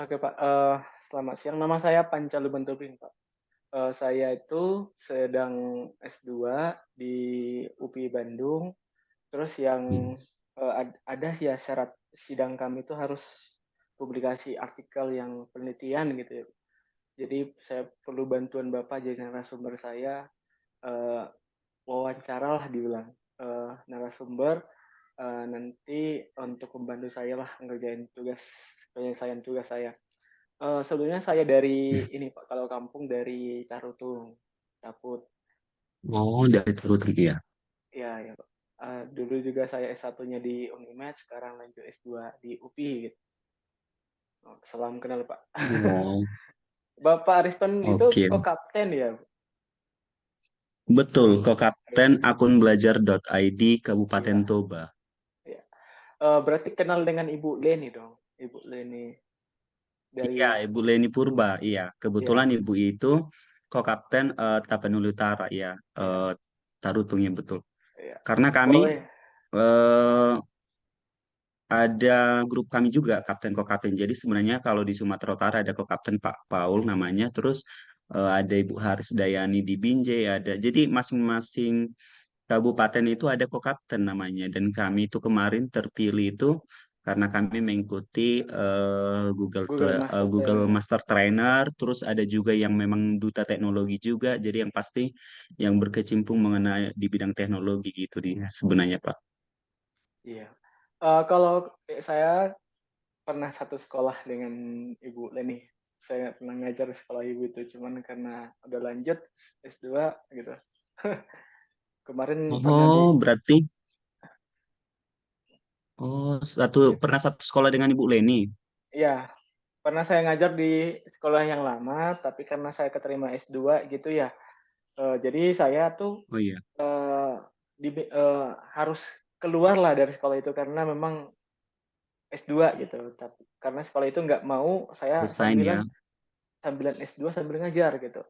Oke Pak, selamat siang. Nama saya Pancaluban Tobing Pak. Saya itu sedang S2 di UPI Bandung, terus yang, Hmm. ada sih ya syarat sidang kami itu harus publikasi artikel yang penelitian gitu ya. Jadi saya perlu bantuan Bapak jadi narasumber saya, eee, wawancaralah dibilang, narasumber, nanti untuk membantu saya lah ngerjain penyelesaian tugas saya. Sebelumnya saya dari ini Pak, kalau kampung dari Carutung, Caput. Oh, dari Turut ya. Iya iya Pak. Dulu juga saya S1-nya di Unimed, sekarang lanjut S2 di UPI gitu. Oh, salam kenal Pak. Oh, Bapak Ariston itu oke. kok kapten ya? Betul, Kokapten akun belajar.id Kabupaten Iya Toba. iya. Berarti kenal dengan Ibu Leni dong? Ibu Leni Iya, dari Ibu Leni Purba. Iya, kebetulan iya Ibu itu Kokapten Tapanuli Utara. Ya, iya Tarutungnya betul. iya. Karena kami Boleh eh, ada grup kami juga Kapten Kokapten. Jadi sebenarnya kalau di Sumatera Utara ada Kokapten Pak Paul namanya, terus ada Ibu Haris Dayani di Binjai ada. Jadi masing-masing kabupaten itu ada Kokapten namanya. Dan kami itu kemarin terpilih itu karena kami mengikuti Google Master Google Trainer. Master Trainer, terus ada juga yang memang duta teknologi juga. Jadi yang pasti yang berkecimpung mengenai di bidang teknologi gitu dia sebenarnya Pak. Iya. Kalau saya pernah satu sekolah dengan Ibu Leni. Saya pernah ngajar di sekolah Ibu itu, cuman karena udah lanjut S2 gitu. Kemarin pernah di Oh, berarti pernah satu sekolah dengan Ibu Leni. ya pernah saya ngajar di sekolah yang lama, tapi karena saya keterima S2 gitu ya, jadi saya tuh, Oh iya, eee, harus keluar lah dari sekolah itu karena memang S2 gitu. Tapi karena sekolah itu nggak mau saya desain ya. sambilan S2 sambil ngajar gitu.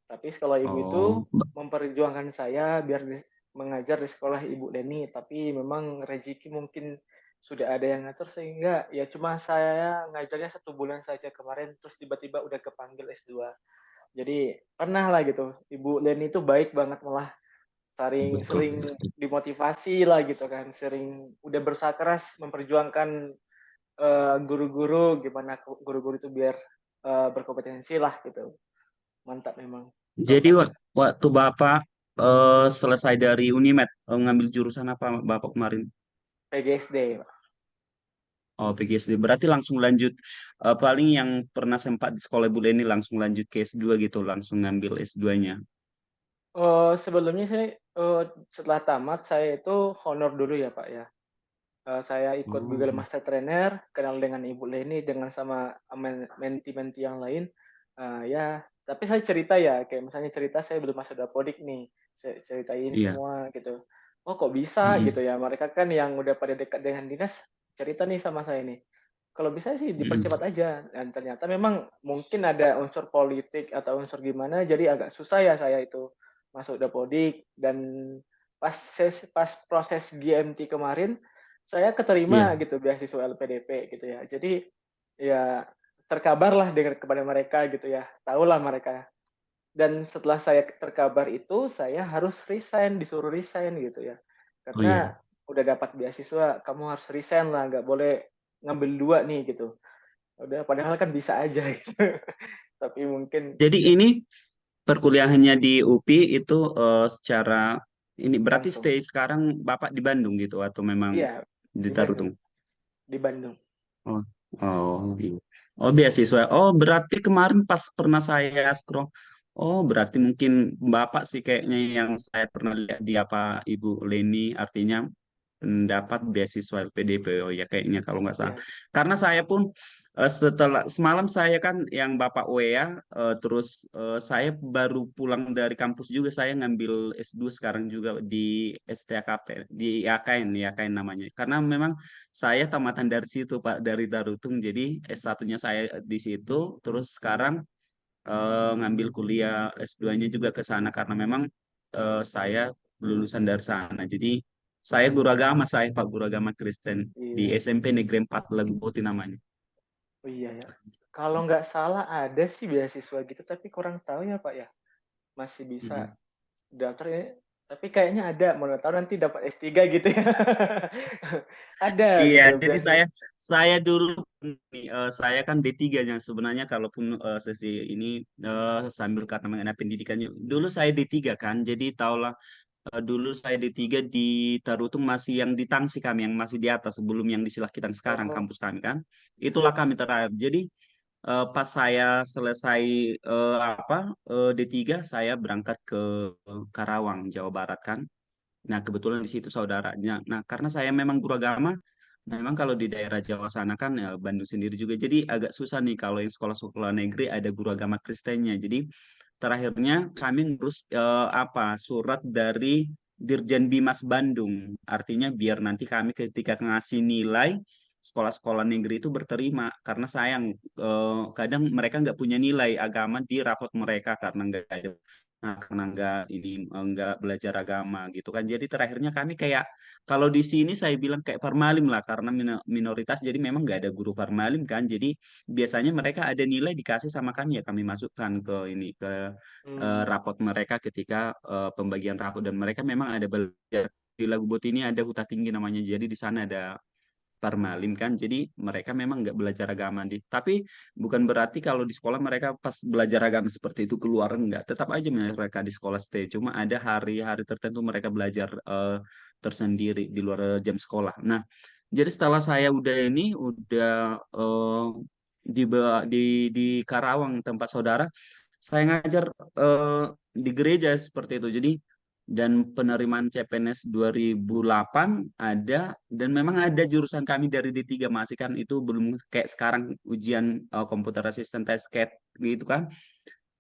Tapi sekolah ibu itu Oh, memperjuangkan saya biar mengajar di sekolah Ibu Leni, tapi memang rezeki mungkin sudah ada yang ngatur sehingga ya cuma saya ngajarnya 1 bulan saja kemarin, terus tiba-tiba udah kepanggil S2. Jadi pernah lah gitu, Ibu Leni itu baik banget malah sering betul. sering dimotivasi lah gitu kan, sering udah berusaha keras memperjuangkan, guru-guru gimana guru-guru itu biar, berkompetensi lah gitu. Mantap memang, Jadi Bapak. waktu Bapak selesai dari Unimed, ngambil jurusan apa Bapak kemarin? PGSD, Pak. Oh, PGSD. Berarti langsung lanjut, paling yang pernah sempat di sekolah Ibu Leni langsung lanjut ke S2 gitu, langsung ngambil S2-nya. Sebelumnya saya, setelah tamat saya itu honor dulu ya, Pak, ya. Saya ikut Oh, Google Master Trainer, kenal dengan Ibu Leni, dengan sama menti-menti yang lain, ya tapi saya cerita ya, kayak misalnya cerita saya belum masuk Dapodik nih, saya ceritain iya. semua gitu. "Oh, kok bisa?" Mm-mm. gitu ya, mereka kan yang udah pada dekat dengan dinas, cerita nih sama saya nih, "Kalau bisa sih Mm-mm. dipercepat aja." Dan ternyata memang mungkin ada unsur politik atau unsur gimana, jadi agak susah ya saya itu masuk Dapodik dan pas proses GMT kemarin, saya keterima Iya. gitu beasiswa LPDP gitu ya. Jadi, ya terkabarlah dengan kepada mereka gitu ya, tahulah mereka. Dan setelah saya terkabar itu, saya harus resign, disuruh resign gitu ya. Oh iya. Karena udah dapat beasiswa, kamu harus resign lah, nggak boleh ngambil 2 nih gitu. Udah padahal kan bisa aja gitu. Tapi mungkin Jadi ya ini perkuliahannya di UPI itu secara ini berarti langsung. stay sekarang Bapak di Bandung gitu atau memang Iya, di di Bandung Tarutung? di Bandung. Oh, oh, iya. Oh, beasiswa. Oh, berarti kemarin pas pernah saya scroll. Oh, berarti mungkin Bapak sih kayaknya yang saya pernah lihat di apa Ibu Leni, artinya mendapat beasiswa LPDP. Oh ya, kayaknya kalau nggak salah. Iya Karena saya pun setelah semalam saya kan yang Bapak WA, terus saya baru pulang dari kampus juga. Saya ngambil S2 sekarang juga di STAKP, di IAKN namanya. Karena memang saya tamatan dari situ Pak, dari Darutung. Jadi S1-nya saya di situ, terus sekarang ngambil kuliah S2-nya juga ke sana karena memang saya lulusan dari sana. Jadi saya guru agama, saya Pak guru agama Kristen di iya. SMP Negeri 4 Lagu Boti namanya. Oh iya ya. Kalau nggak salah ada sih beasiswa gitu, tapi kurang tahu ya Pak ya. Masih bisa Mhm. daftar ya, tapi kayaknya ada, mana tahu nanti dapat S3 gitu ya. Ada Iya, gitu jadi beasiswa. saya dulu nih, saya kan D3-nya sebenarnya kalaupun sesi ini sambil karena mengenai pendidikannya. Dulu saya D3 kan, jadi tahulah dulu saya D3 di Tarutung masih yang di Tangsi kami yang masih di atas sebelum yang di Silahkitan sekarang Oh, kampus kami kan. Itulah kami terakhir. Jadi pas saya selesai D3 saya berangkat ke Karawang, Jawa Barat kan. Nah, kebetulan di situ saudaranya. Nah, karena saya memang guru agama, memang kalau di daerah Jawa sana kan ya, Bandung sendiri juga. Jadi agak susah nih kalau yang sekolah-sekolah negeri ada guru agama Kristennya. Jadi terakhirnya kami ngurus surat dari Dirjen Bimas Bandung. Artinya biar nanti kami ketika ngasih nilai sekolah-sekolah negeri itu berterima karena sayang kadang mereka nggak punya nilai agama di rapot mereka karena nggak ada. Nah, karena nggak belajar agama gitu kan. Jadi terakhirnya kami kayak kalau di sini saya bilang kayak Parmalim lah karena minoritas jadi memang nggak ada guru Parmalim kan. Jadi biasanya mereka ada nilai dikasih sama kami ya kami masukkan ke ini ke hmm, rapot mereka ketika pembagian rapot dan mereka memang ada belajar di Lagu Bot ini ada Huta Tinggi namanya. Jadi di sana ada Parmalim kan, jadi mereka memang nggak belajar agama di. Tapi bukan berarti kalau di sekolah mereka pas belajar agama seperti itu keluar nggak, tetap aja mereka di sekolah stay. Cuma ada hari-hari tertentu mereka belajar tersendiri di luar jam sekolah. Nah, jadi setelah saya udah di di Karawang tempat saudara, saya ngajar eh, di gereja seperti itu. Jadi dan penerimaan CPNS 2008 ada dan memang ada jurusan kami dari D3 masih kan itu belum kayak sekarang ujian komputer assistant test CAT gitu kan.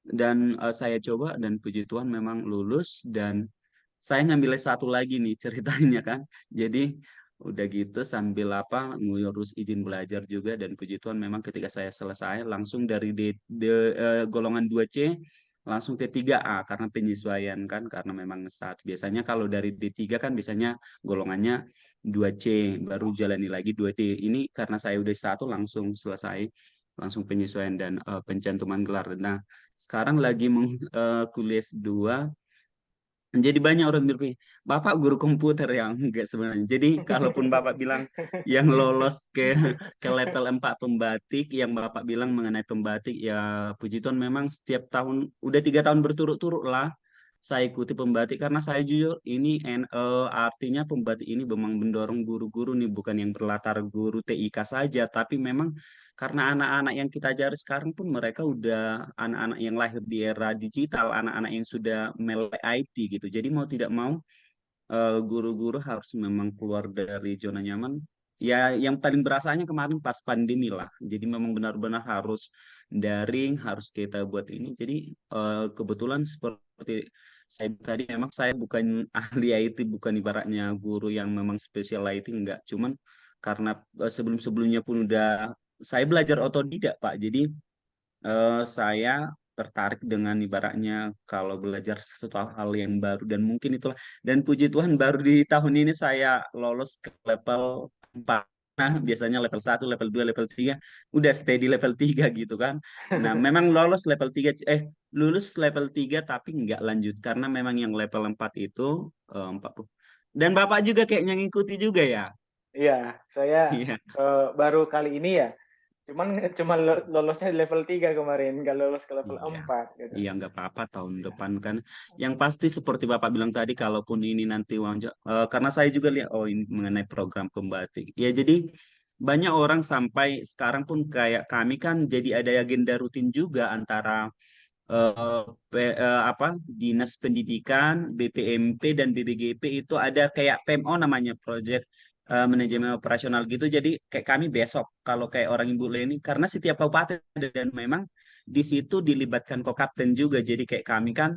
Dan saya coba dan puji Tuhan memang lulus dan saya ngambil satu lagi nih ceritanya kan. Jadi udah gitu sambil ngurus izin belajar juga dan puji Tuhan memang ketika saya selesai langsung dari golongan 2C langsung ke 3A karena penyesuaian kan karena memang saat biasanya kalau dari D3 kan biasanya golongannya 2C baru jalani lagi 2D. Ini karena saya udah satu langsung selesai langsung penyesuaian dan pencantuman gelar. Nah, sekarang lagi kuliah S2 jadi banyak orang berpikir, Bapak guru komputer yang enggak sebenarnya. Jadi kalaupun Bapak bilang yang lolos ke level 4 pembatik, yang Bapak bilang mengenai pembatik, ya puji Tuhan memang setiap tahun, udah 3 tahun berturut-turut lah, saya ikuti pembatik karena saya jujur artinya pembatik ini memang mendorong guru-guru nih bukan yang berlatar guru TIK saja, tapi memang karena anak-anak yang kita ajar sekarang pun mereka udah anak-anak yang lahir di era digital, anak-anak yang sudah melek IT gitu. Jadi mau tidak mau guru-guru harus memang keluar dari zona nyaman. Ya, yang paling berasanya kemarin pas pandemi lah. Jadi memang benar-benar harus daring, harus kita buat ini. Jadi kebetulan seperti saya tadi memang saya bukan ahli IT, bukan ibaratnya guru yang memang spesial IT enggak. Cuman karena sebelum-sebelumnya pun udah saya belajar otodidak, Pak. Jadi saya tertarik dengan ibaratnya kalau belajar sesuatu hal yang baru dan mungkin itulah dan puji Tuhan baru di tahun ini saya lolos ke level 4. Nah, biasanya level 1, level 2, level 3 udah stay di level 3 gitu kan. Nah, memang lulus level 3 tapi nggak lanjut karena memang yang level 4 itu 40. Dan Bapak juga kayaknya ngikuti juga ya. Iya, saya Iya. baru kali ini ya. Cuman cuman lolosnya di level 3 kemarin, nggak lolos ke level Iya, 4 gitu. iya nggak apa-apa tahun Iya. depan kan. Yang pasti seperti Bapak bilang tadi, kalaupun ini nanti karena saya juga lihat, oh ini mengenai program pembatik. Ya jadi banyak orang sampai sekarang pun kayak kami kan jadi ada agenda rutin juga antara eh, Dinas Pendidikan, BPMP dan BBGP itu ada kayak PMO namanya Project Manajemen Operasional gitu. Jadi kayak kami besok kalau kayak orang Ibu Leni karena setiap kabupaten ada dan memang di situ dilibatkan Kokapten juga. Jadi kayak kami kan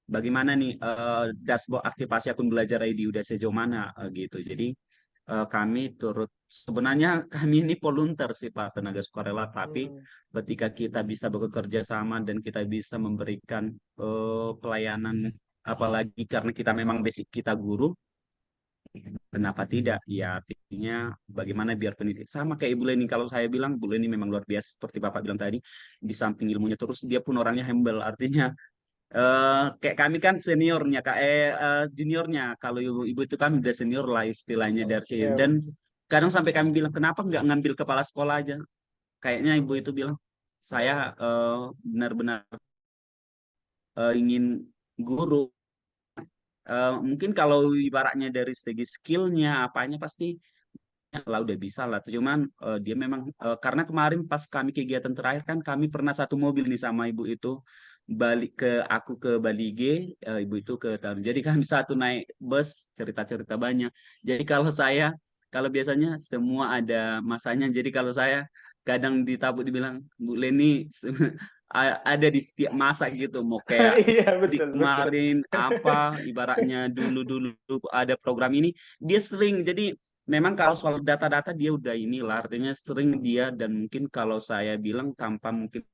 bagaimana nih dashboard aktivasi akun belajar ID udah sejauh mana gitu. Jadi kami turut sebenarnya kami ini volunteer sih Pak tenaga sukarela tapi Hmm, ketika kita bisa bekerja sama dan kita bisa memberikan pelayanan apalagi karena kita memang basic kita guru Kenapa tidak? Ya artinya bagaimana biar pendidik sama kayak Ibu Leni. Kalau saya bilang Bu Leni memang luar biasa seperti Bapak bilang tadi, di samping ilmunya terus dia pun orangnya humble. Artinya kayak kami kan seniornya, juniornya. Kalau ibu itu kan udah senior lah istilahnya dari sini. Ya, Dan kadang sampai kami bilang kenapa nggak ngambil kepala sekolah aja? Kayaknya ibu itu bilang saya benar-benar ingin guru. Mungkin kalau ibaratnya dari segi skillnya apanya pasti lah udah bisa lah. Cuman dia memang karena kemarin pas kami kegiatan terakhir kan kami pernah satu mobil nih sama ibu itu balik ke aku ke Bali G, ibu itu ke Tarum. Jadi kami satu naik bus cerita-cerita banyak. Jadi kalau biasanya semua ada masanya. Jadi kalau saya kadang ditabuk dibilang Bu Leni ada di setiap masa gitu mau kayak iya di betul betul. kemarin apa ibaratnya dulu-dulu ada program ini dia sering jadi memang kalau soal data-data dia udah inilah artinya sering dia dan mungkin kalau saya bilang tanpa mungkin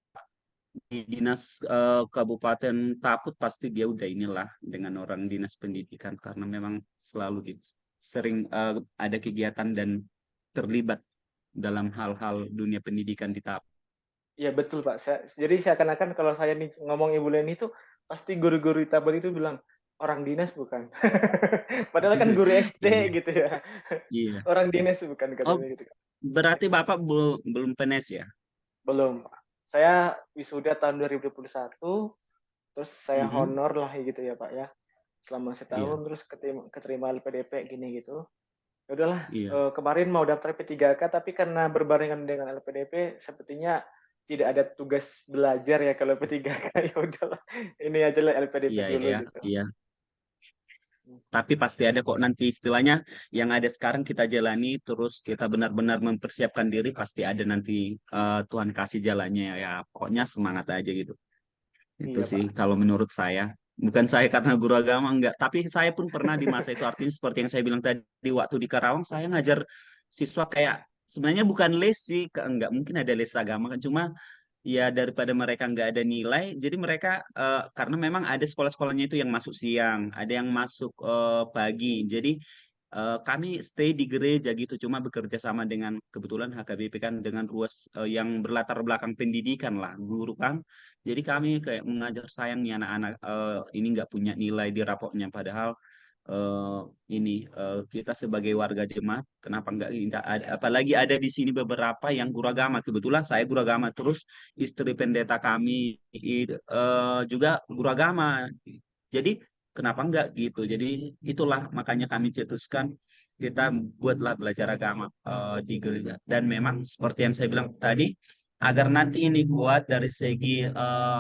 di dinas Kabupaten Taput pasti dia udah inilah dengan orang dinas pendidikan karena memang selalu sering ada kegiatan dan terlibat dalam hal-hal dunia pendidikan di Taput. Iya betul Pak. Jadi seakan-akan kalau saya nih ngomong Ibu Leni itu pasti guru-guru di Tabel itu bilang orang dinas bukan. Padahal kan guru SD Iya, gitu ya. iya. Orang dinas bukan Oh, katanya gitu kan. berarti Bapak belum PNS ya? Belum, Pak. Saya wisuda tahun 2021, terus saya Mhm. honor lah gitu ya Pak ya. Selama Iya, setahun terus keterima LPDP gini gitu. Ya udahlah, iya. kemarin mau daftar P3K tapi karena berbarengan dengan LPDP sepertinya tidak ada tugas belajar ya kalau P3K. Ya udahlah, ini aja lah LPDP Iya, dulu iya, gitu. iya. Tapi pasti ada kok nanti istilahnya yang ada sekarang kita jalani terus kita benar-benar mempersiapkan diri pasti ada nanti Tuhan kasih jalannya ya. Pokoknya semangat aja gitu. Itu Iya, sih Pak. kalau menurut saya. Bukan saya karena guru agama enggak, tapi saya pun pernah di masa itu artinya seperti yang saya bilang tadi waktu di Karawang saya ngajar siswa kayak sebenarnya bukan les sih, enggak mungkin ada les agama kan cuma ya daripada mereka nggak ada nilai, jadi mereka karena memang ada sekolah-sekolahnya itu yang masuk siang, ada yang masuk pagi. Jadi kami stay di gereja gitu, cuma bekerja sama dengan kebetulan HKBP kan dengan ruas yang berlatar belakang pendidikan lah, guru kan. Jadi kami kayak mengajar sayang nih anak-anak ini nggak punya nilai di rapotnya, padahal eh, ini kita sebagai warga jemaat kenapa nggak ada apalagi ada di sini beberapa yang guru agama kebetulan saya guru agama terus istri pendeta kami juga guru agama jadi kenapa nggak gitu jadi itulah makanya kami cetuskan kita buatlah belajar agama di gereja dan memang seperti yang saya bilang tadi agar nanti ini kuat dari segi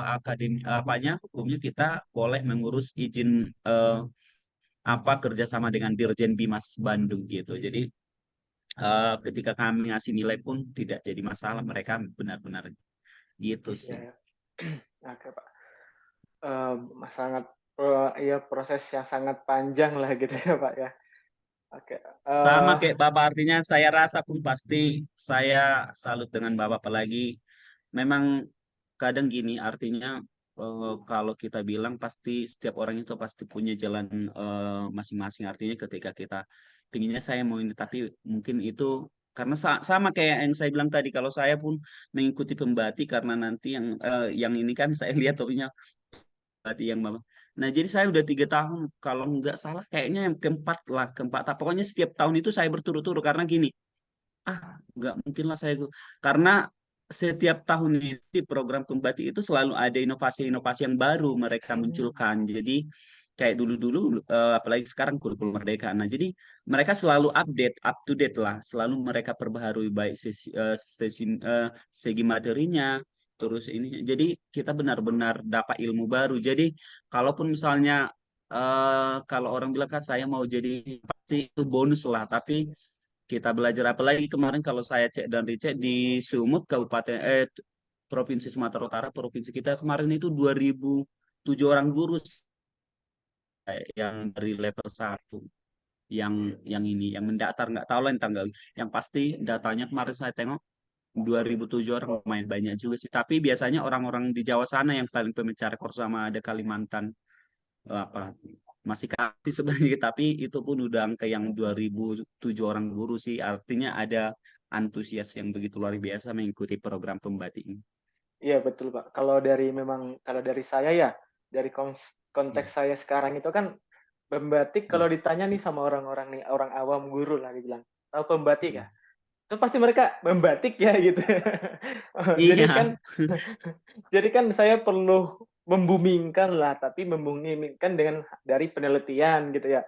akademi apanya hukumnya kita boleh mengurus izin apa kerjasama dengan Dirjen Bimas Bandung gitu. Jadi ketika kami ngasih nilai pun tidak jadi masalah, mereka benar-benar gitu sih. Iya. Oke, Pak. Sangat ya proses yang sangat panjang lah gitu ya, Pak ya. Oke. Sama kayak Bapak artinya saya rasa pun pasti saya salut dengan Bapak apalagi memang kadang gini artinya kalau kita bilang pasti setiap orang itu pasti punya jalan masing-masing artinya ketika kita pinginnya saya mau ini tapi mungkin itu karena sama kayak yang saya bilang tadi kalau saya pun mengikuti pembati karena nanti yang ini kan saya lihat topiknya berarti yang mama. Nah, jadi saya udah 3 tahun, kalau nggak salah kayaknya yang keempat lah, keempat. Pokoknya setiap tahun itu saya berturut-turut karena gini, nggak mungkin lah saya karena setiap tahun ini di program Kembati itu selalu ada inovasi-inovasi yang baru mereka munculkan. Jadi kayak dulu-dulu, apalagi sekarang kurikulum merdeka. Nah, jadi mereka selalu update, up to date lah, selalu mereka perbaharui baik segi materinya, terus ini. Jadi kita benar-benar dapat ilmu baru. Jadi kalaupun misalnya kalau orang bilang kan saya mau jadi pasti itu bonus lah, tapi kita belajar apalagi kemarin kalau saya cek dan dicek di Sumut Kabupaten Provinsi Sumatera Utara provinsi kita kemarin itu 2007 orang guru yang dari level 1 yang ini yang mendaftar nggak tahu lah yang tanggal yang pasti datanya kemarin saya tengok 2007 orang lumayan banyak juga sih tapi biasanya orang-orang di Jawa sana yang paling pemecah rekor sama ada Kalimantan apa masih kasih sebenarnya, tapi itu pun udah angka yang 2007 orang guru sih. Artinya ada antusias yang begitu luar biasa mengikuti program pembatik ini. Iya betul Pak. Kalau dari saya ya, dari Iya, konteks saya sekarang itu kan pembatik kalau iya, ditanya nih sama orang-orang nih, orang awam guru lah dibilang, tahu pembatik iya. ya? Itu pasti mereka membatik ya gitu. Jadi kan Iya, jadi kan saya perlu membumingkan lah, tapi membumingkan dengan dari penelitian gitu ya.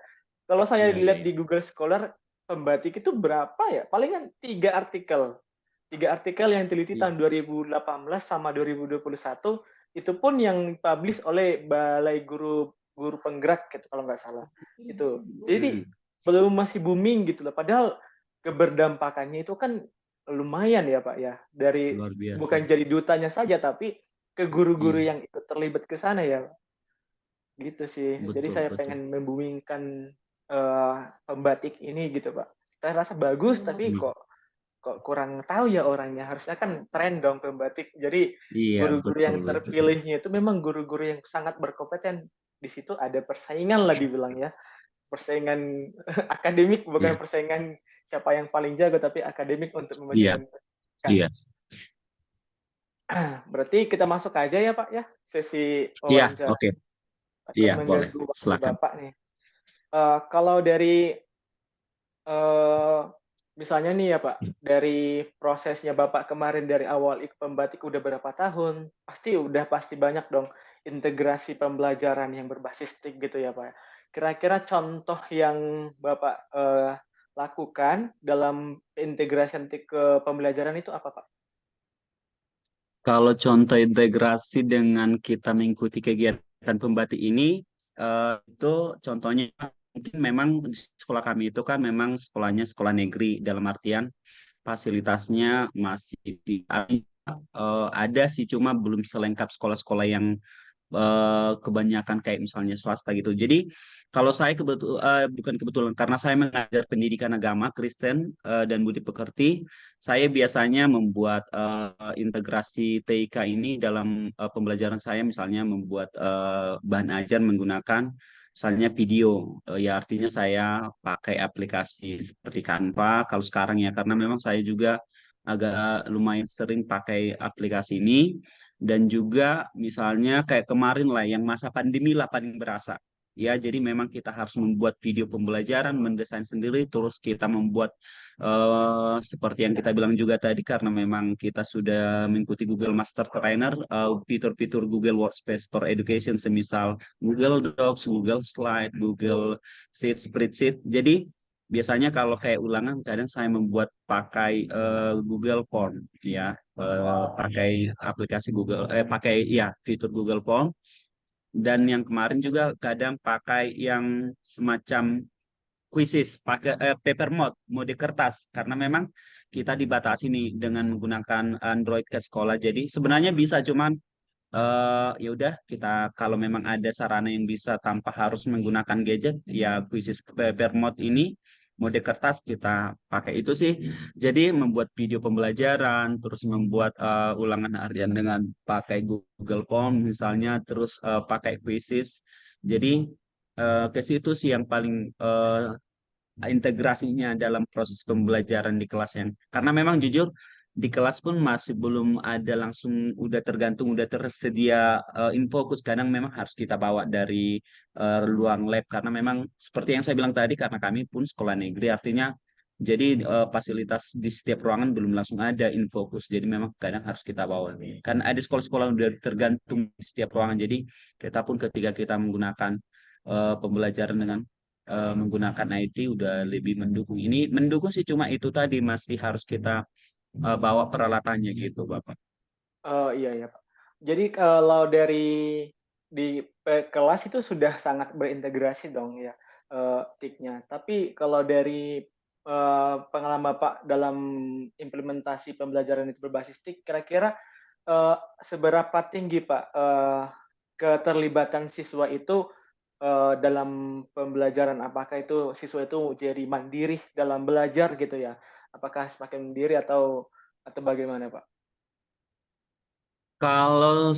Kalau saya iya, iya, lihat iya. di Google Scholar, pembatik itu berapa ya? Palingan 3 artikel. 3 artikel yang teliti Iya. tahun 2018 sama 2021, itu pun yang publish oleh Balai Guru Guru Penggerak gitu kalau nggak salah. Itu. Jadi Hmm, belum masih booming gitu loh. Padahal keberdampakannya itu kan lumayan ya Pak ya. Dari luar biasa. bukan jadi dutanya saja tapi ke guru-guru Iya, yang ikut terlibat ke sana ya. Gitu sih. Jadi betul, saya betul. pengen membumingkan pembatik ini gitu Pak. Saya rasa bagus tapi Hmm, kok kok kurang tahu ya orangnya. Harusnya kan tren dong pembatik. Jadi iya, guru-guru betul, yang betul. terpilihnya itu memang guru-guru yang sangat berkompeten. Di situ ada persaingan lah dibilang ya. Persaingan akademik bukan Iya, persaingan siapa yang paling jago tapi akademik untuk iya, memajukan pendidikan. iya, Berarti kita masuk aja ya Pak ya sesi iya, wawancara. oke. Takut Iya, boleh. mengganggu waktu Silakan. Bapak nih. Kalau dari eh, misalnya nih ya Pak, dari prosesnya Bapak kemarin dari awal ikut pembatik udah berapa tahun? Pasti banyak dong integrasi pembelajaran yang berbasis TIK gitu ya Pak. Kira-kira contoh yang Bapak lakukan dalam integrasi TIK ke pembelajaran itu apa Pak? Kalau contoh integrasi dengan kita mengikuti kegiatan pembatik ini, itu contohnya mungkin memang di sekolah kami itu kan memang sekolahnya sekolah negeri dalam artian fasilitasnya masih ada sih cuma belum selengkap sekolah-sekolah yang kebanyakan kayak misalnya swasta gitu. Jadi kalau saya bukan kebetulan karena saya mengajar pendidikan agama Kristen dan budi pekerti, saya biasanya membuat integrasi TIK ini dalam pembelajaran saya, misalnya membuat bahan ajar menggunakan misalnya video. Ya artinya saya pakai aplikasi seperti Canva kalau sekarang ya, karena memang saya juga agak lumayan sering pakai aplikasi ini. Dan juga misalnya kayak kemarin lah yang masa pandemi lah paling berasa. Ya, jadi memang kita harus membuat video pembelajaran, mendesain sendiri, terus kita membuat seperti yang kita bilang juga tadi, karena memang kita sudah mengikuti Google Master Trainer, fitur-fitur Google Workspace for Education, semisal Google Docs, Google Slide, Google Sheet, Spreadsheet. Jadi biasanya kalau kayak ulangan, kadang saya membuat pakai Google Form, ya, pakai aplikasi Google, pakai ya fitur Google Form. Dan yang kemarin juga kadang pakai yang semacam quizzes, pakai paper mode, mode kertas, karena memang kita dibatasi nih dengan menggunakan Android ke sekolah. Jadi sebenarnya bisa, cuman ya udah kita kalau memang ada sarana yang bisa tanpa harus menggunakan gadget, ya quizzes paper mode ini, mode kertas kita pakai itu sih. Jadi membuat video pembelajaran, terus membuat ulangan harian dengan pakai Google Form misalnya, terus pakai quizzes. Jadi ke situ sih yang paling integrasinya dalam proses pembelajaran di kelas, yang karena memang jujur di kelas pun masih belum ada langsung udah tergantung udah tersedia infokus, kadang memang harus kita bawa dari ruang lab, karena memang seperti yang saya bilang tadi, karena kami pun sekolah negeri, artinya jadi fasilitas di setiap ruangan belum langsung ada infokus, jadi memang kadang harus kita bawa, kan ada sekolah-sekolah yang udah tergantung di setiap ruangan. Jadi kita pun ketika kita menggunakan pembelajaran dengan menggunakan IT udah lebih mendukung. Ini mendukung sih, cuma itu tadi masih harus kita bawa peralatannya gitu, Bapak. Oh iya ya Pak. Jadi kalau di kelas itu sudah sangat berintegrasi dong ya TIK-nya. Tapi kalau dari pengalaman Bapak dalam implementasi pembelajaran itu berbasis TIK, kira-kira seberapa tinggi Pak keterlibatan siswa itu dalam pembelajaran? Apakah itu siswa itu jadi mandiri dalam belajar gitu ya? Apakah semakin mandiri atau bagaimana Pak? Kalau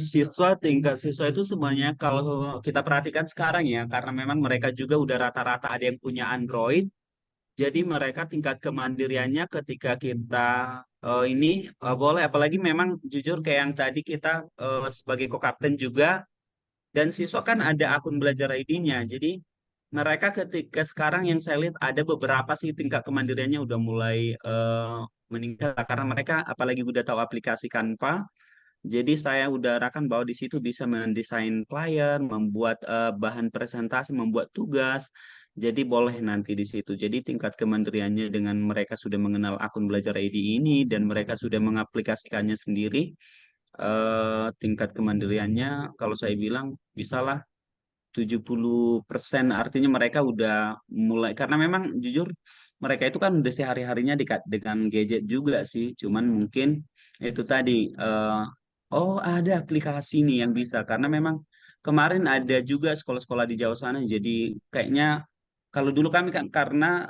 tingkat siswa itu sebenarnya kalau kita perhatikan sekarang ya, karena memang mereka juga udah rata-rata ada yang punya Android, jadi mereka tingkat kemandiriannya ketika kita boleh, apalagi memang jujur kayak yang tadi kita sebagai co-kapten juga, dan siswa kan ada akun belajar ID-nya. Jadi mereka ketika sekarang yang saya lihat ada beberapa sih tingkat kemandiriannya udah mulai meningkat karena mereka apalagi udah tahu aplikasi Canva. Jadi saya udarakan bahwa di situ bisa mendesain flyer, membuat bahan presentasi, membuat tugas. Jadi boleh nanti di situ. Jadi tingkat kementeriannya dengan mereka sudah mengenal akun belajar ID ini dan mereka sudah mengaplikasikannya sendiri. Tingkat kemandiriannya kalau saya bilang bisalah 70%, artinya mereka udah mulai karena memang jujur mereka itu kan udah sehari-harinya dengan gadget juga sih, cuman mungkin itu tadi oh ada aplikasi nih yang bisa karena memang kemarin ada juga sekolah-sekolah di Jawa sana, jadi kayaknya kalau dulu kami kan karena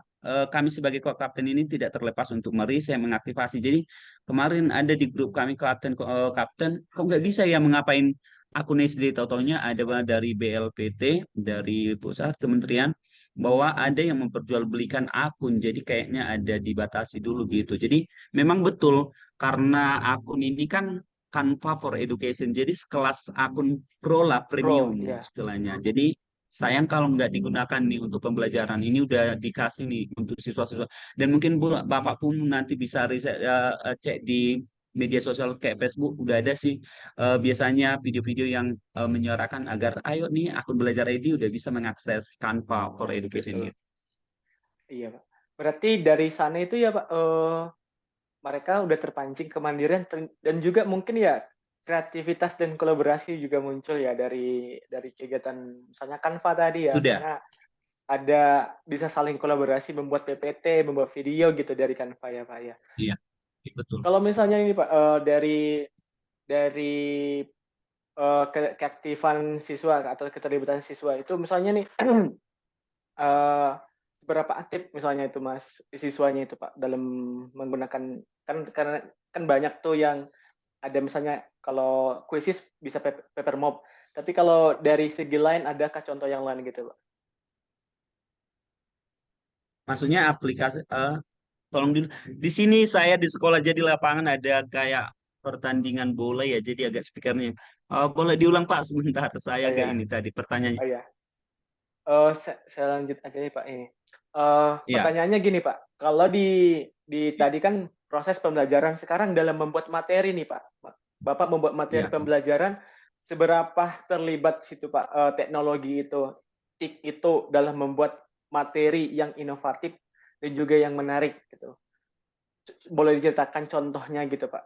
kami sebagai kapten ini tidak terlepas untuk meriset mengaktifasi, jadi kemarin ada di grup kami kapten kok nggak bisa ya mengapain akun SD, taunya ada dari BLPT, dari pusat kementerian, bahwa ada yang memperjualbelikan akun. Jadi kayaknya ada dibatasi dulu gitu. Jadi memang betul karena akun ini kan Canva for Education. Jadi sekelas akun pro lah, Pro, premium ya. istilahnya. Jadi sayang kalau nggak digunakan nih untuk pembelajaran. Ini udah dikasih nih untuk siswa-siswa. Dan mungkin Bapak pun nanti bisa riset, cek di media sosial kayak Facebook udah ada sih biasanya video-video yang menyuarakan agar ayo nih akun belajar ID udah bisa mengakses Canva for Education Betul. gitu. Iya, Pak. Berarti dari sana itu ya, Pak, mereka udah terpancing kemandirian dan juga mungkin ya kreativitas dan kolaborasi juga muncul ya dari kegiatan misalnya Canva tadi ya, Sudah, karena ada bisa saling kolaborasi membuat PPT, membuat video gitu dari Canva ya, Pak, ya. iya, betul. Kalau misalnya ini, Pak, dari keaktifan siswa atau keterlibatan siswa itu misalnya nih, eee, seberapa aktif misalnya itu Mas, siswanya itu Pak, dalam menggunakan kan karena kan banyak tuh yang ada misalnya kalau kuisis bisa Papermop, tapi kalau dari segi lain adakah contoh yang lain gitu, Pak? Maksudnya aplikasi tolong di sini saya di sekolah jadi lapangan ada kayak pertandingan bola ya, jadi agak speakernya. Boleh diulang Pak sebentar, saya Oh agak ya, ini tadi pertanyaannya. oh ya. Saya lanjut aja nih Pak ini. Iya, Pertanyaannya gini Pak, kalau di tadi kan proses pembelajaran, sekarang dalam membuat materi nih Pak, Bapak membuat materi iya. pembelajaran, seberapa terlibat situ Pak, teknologi itu, TIK itu dalam membuat materi yang inovatif dan juga yang menarik gitu? Boleh diceritakan contohnya gitu Pak?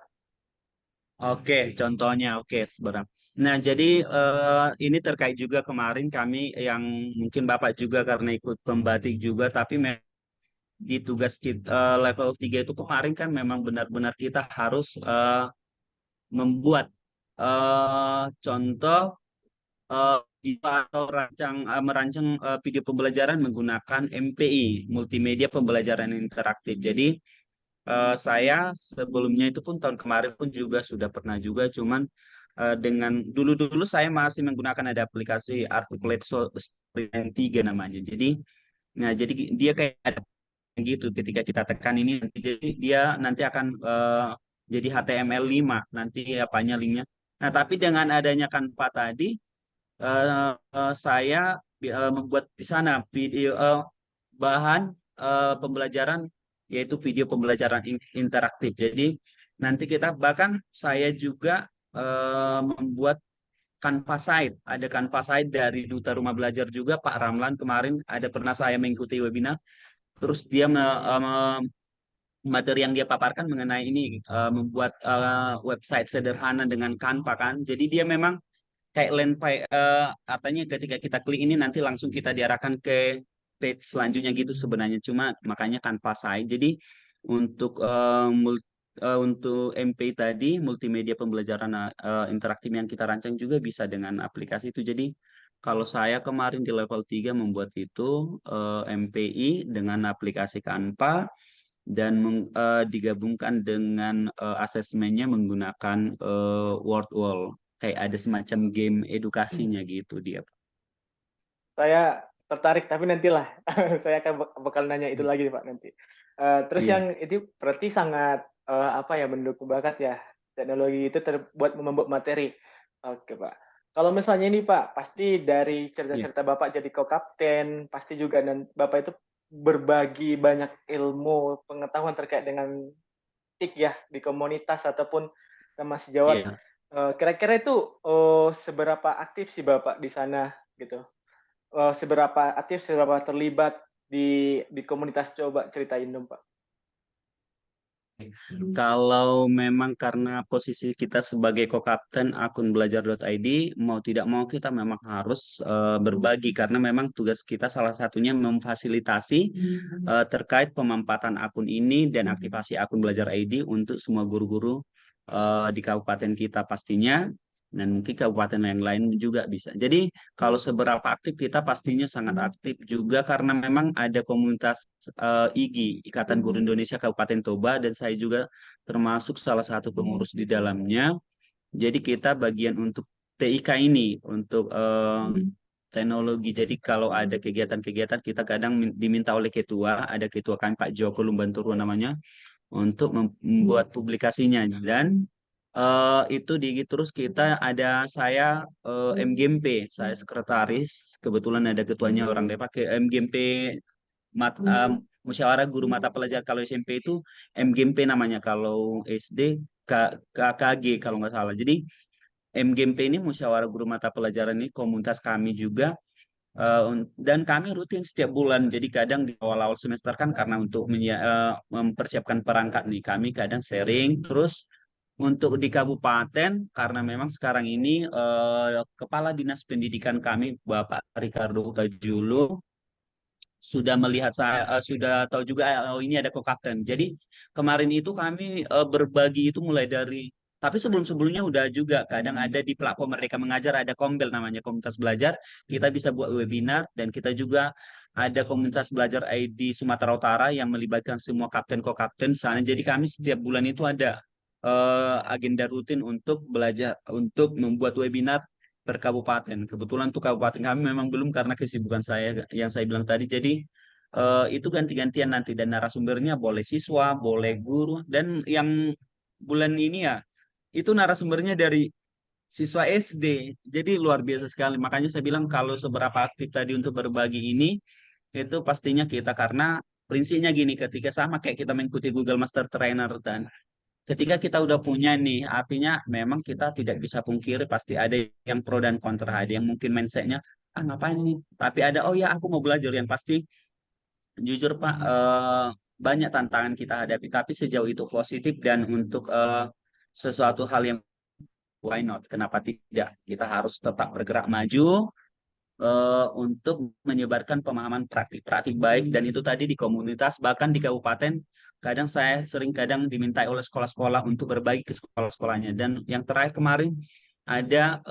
Oke, contohnya oke sebenarnya. Nah, jadi ini terkait juga kemarin kami yang mungkin Bapak juga karena ikut pembatik juga, tapi di tugas kita level 3 itu kemarin kan memang benar-benar kita harus membuat contoh atau merancang video pembelajaran menggunakan MPI, multimedia pembelajaran interaktif. Jadi saya sebelumnya itu pun tahun kemarin pun juga sudah pernah juga, cuman dengan dulu-dulu saya masih menggunakan ada aplikasi Articulate Storyline 3 namanya. Jadi dia kayak ada gitu ketika kita tekan ini nanti jadi dia nanti akan jadi HTML5 nanti apanya linknya. Nah, tapi dengan adanya Canva tadi saya membuat di sana video bahan pembelajaran yaitu video pembelajaran interaktif. Jadi nanti kita bahkan saya juga membuat Canva Site. Ada Canva Site dari Duta Rumah Belajar juga Pak Ramlan kemarin ada pernah saya mengikuti webinar. Terus dia materi yang dia paparkan mengenai ini membuat website sederhana dengan Canva kan. Jadi dia memang kayak artinya ketika kita klik ini nanti langsung kita diarahkan ke page selanjutnya gitu sebenarnya, cuma makanya tanpa saya jadi untuk untuk MP tadi multimedia pembelajaran interaktif yang kita rancang juga bisa dengan aplikasi itu. Jadi kalau saya kemarin di level 3 membuat itu MPI dengan aplikasi Canva, dan digabungkan dengan asesmennya menggunakan word wall. Kayak ada semacam game edukasinya gitu dia. Saya tertarik, tapi nantilah. Saya akan bakal nanya itu lagi nih, Pak, nanti. Terus Iya, yang itu berarti sangat, apa ya, mendukung bakat ya, teknologi itu terbuat membuat materi. Oke, Pak. Kalau misalnya ini, Pak, pasti dari iya, cerita-cerita Bapak jadi co-kapten, pasti juga Bapak itu berbagi banyak ilmu, pengetahuan terkait dengan TIK ya, di komunitas ataupun sama sejawat. iya. Kira-kira itu, seberapa aktif sih Bapak di sana, gitu? Seberapa aktif, seberapa terlibat di komunitas, coba ceritain dong, Pak. Kalau memang karena posisi kita sebagai co-kapten akun belajar.id, mau tidak mau kita memang harus berbagi karena memang tugas kita salah satunya memfasilitasi terkait pemampatan akun ini dan aktivasi akun belajar ID untuk semua guru-guru di kabupaten kita pastinya dan mungkin kabupaten yang lain juga bisa. Jadi kalau seberapa aktif kita pastinya sangat aktif juga karena memang ada komunitas IGI, Ikatan Guru Indonesia Kabupaten Toba, dan saya juga termasuk salah satu pengurus di dalamnya. Jadi kita bagian untuk TIK ini, untuk teknologi. Jadi kalau ada kegiatan-kegiatan kita kadang diminta oleh ketua, ada ketua kami Pak Joko Lumbanturu namanya, untuk membuat publikasinya dan itu terus kita ada saya MGMP, saya sekretaris, kebetulan ada ketuanya orang Depak ke MGMP Musyawarah Guru Mata Pelajaran. Kalau SMP itu MGMP namanya, kalau SD KKG kalau nggak salah. Jadi MGMP ini Musyawarah Guru Mata Pelajaran ini komunitas kami juga. Dan kami rutin setiap bulan. Jadi kadang di awal-awal semester kan karena untuk mempersiapkan perangkat nih, kami kadang sharing. Terus untuk di kabupaten, karena memang sekarang ini Kepala Dinas Pendidikan kami, Bapak Ricardo Kajulu, sudah melihat saya, sudah tahu juga oh ini ada co-kapten. Jadi kemarin itu kami berbagi itu mulai dari, tapi sebelum-sebelumnya udah juga kadang ada di platform Merdeka Mengajar, ada Kombel namanya, komunitas belajar. Kita bisa buat webinar dan kita juga ada komunitas belajar ID Sumatera Utara yang melibatkan semua kapten co-kapten sana. Jadi kami setiap bulan itu ada agenda rutin untuk belajar, untuk membuat webinar per kabupaten. Kebetulan tuh kabupaten kami memang belum karena kesibukan saya yang saya bilang tadi. Jadi itu ganti-gantian nanti dan narasumbernya boleh siswa, boleh guru dan yang bulan ini ya itu narasumbernya dari siswa SD. Jadi luar biasa sekali. Makanya saya bilang kalau seberapa aktif tadi untuk berbagi ini itu pastinya kita karena prinsipnya gini, ketika sama kayak kita mengikuti Google Master Trainer dan ketika kita udah punya nih, artinya memang kita tidak bisa pungkiri pasti ada yang pro dan kontra, ada yang mungkin mindsetnya, ah ngapain ini? Tapi ada, oh ya aku mau belajar, yang pasti jujur Pak, banyak tantangan kita hadapi, tapi sejauh itu positif dan untuk sesuatu hal yang why not? Kenapa tidak? Kita harus tetap bergerak maju untuk menyebarkan pemahaman praktik-praktik baik dan itu tadi di komunitas bahkan di kabupaten kadang saya sering kadang dimintai oleh sekolah-sekolah untuk berbagi ke sekolah-sekolahnya dan yang terakhir kemarin ada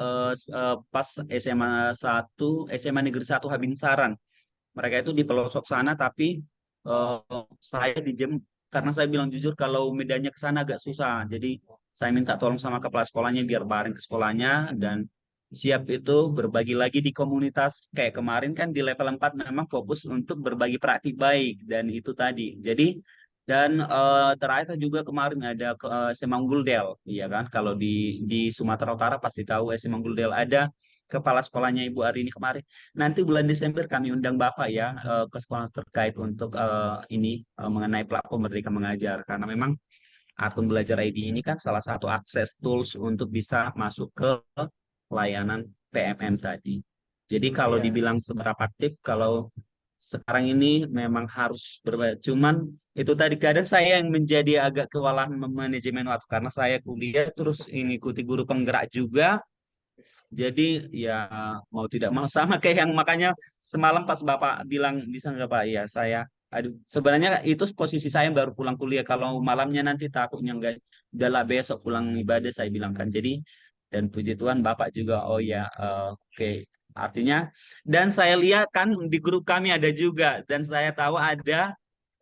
pas SMA Negeri 1 Habinsaran, mereka itu di pelosok sana tapi eh, saya dijem karena saya bilang jujur kalau medannya ke sana agak susah. Jadi saya minta tolong sama kepala sekolahnya biar bareng ke sekolahnya dan siap itu berbagi lagi di komunitas. Kayak kemarin kan di level 4 memang fokus untuk berbagi praktik baik dan itu tadi. Jadi dan terakhir juga kemarin ada Semanggul Del, iya kan? Kalau di Sumatera Utara pasti tahu Semanggul Del, ada kepala sekolahnya Ibu Arini kemarin. Nanti bulan Desember kami undang Bapak ya ke sekolah terkait untuk ini mengenai platform Merdeka Mengajar karena memang akun belajar ID ini kan salah satu akses tools untuk bisa masuk ke layanan PMM tadi. Jadi kalau Iya. dibilang seberapa aktif, kalau sekarang ini memang harus berbeda. Cuman itu tadi kadang saya yang menjadi agak kewalahan manajemen waktu karena saya kuliah terus ikuti guru penggerak juga, jadi ya mau tidak mau sama kayak yang makanya semalam pas Bapak bilang bisa nggak Pak? Ya saya, aduh sebenarnya itu posisi saya yang baru pulang kuliah. Kalau malamnya nanti takutnya nggak, udahlah besok pulang ibadah saya bilang kan. Jadi dan puji Tuhan Bapak juga oh ya oke. Artinya dan saya lihat kan di grup kami ada juga dan saya tahu ada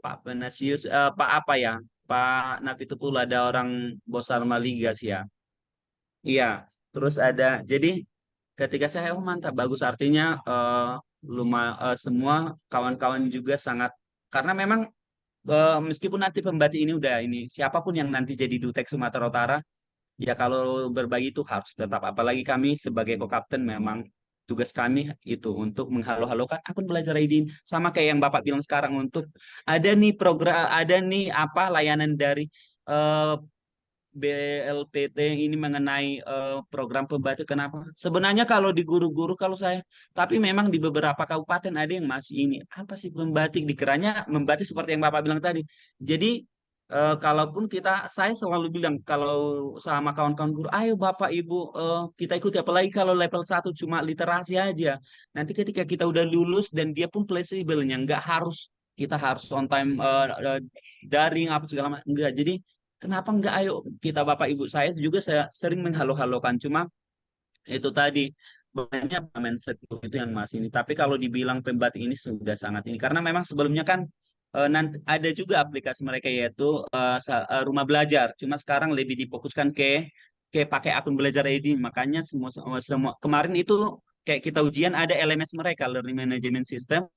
Pak Venasius, Pak apa ya? Pak Napitupulu, ada orang Bosar Maligas ya. Iya, terus ada. Jadi ketika saya, oh mantap, bagus, artinya semua kawan-kawan juga sangat, karena memang meskipun nanti pembati ini udah ini, siapapun yang nanti jadi Dutek Sumatera Utara, ya kalau berbagi itu harus tetap, apalagi kami sebagai co-kapten memang tugas kami itu untuk menghalo-halokan akun belajar ID, sama kayak yang Bapak bilang sekarang, untuk ada nih program, ada nih apa layanan dari eh, BLPT ini mengenai program pembatik. Kenapa? Sebenarnya kalau di guru-guru kalau saya, tapi memang di beberapa kabupaten ada yang masih ini, apa sih pembatik? Dikiranya membatik seperti yang Bapak bilang tadi. Jadi kalaupun saya selalu bilang kalau sama kawan-kawan guru, ayo Bapak Ibu, kita ikuti, apalagi kalau level 1 cuma literasi aja. Nanti ketika kita udah lulus dan dia pun fleksibelnya, nggak harus kita harus on time daring apa segala macam, enggak. Jadi kenapa enggak, ayo kita, Bapak Ibu, saya juga saya sering menghalo-halokan, cuma itu tadi banyak mindset itu yang masih ini. Tapi kalau dibilang pembatik ini sudah sangat ini, karena memang sebelumnya kan nanti ada juga aplikasi mereka, yaitu rumah belajar. Cuma sekarang lebih difokuskan ke pakai akun belajar ID. Makanya semua kemarin itu kayak kita ujian ada LMS mereka, Learning Management System,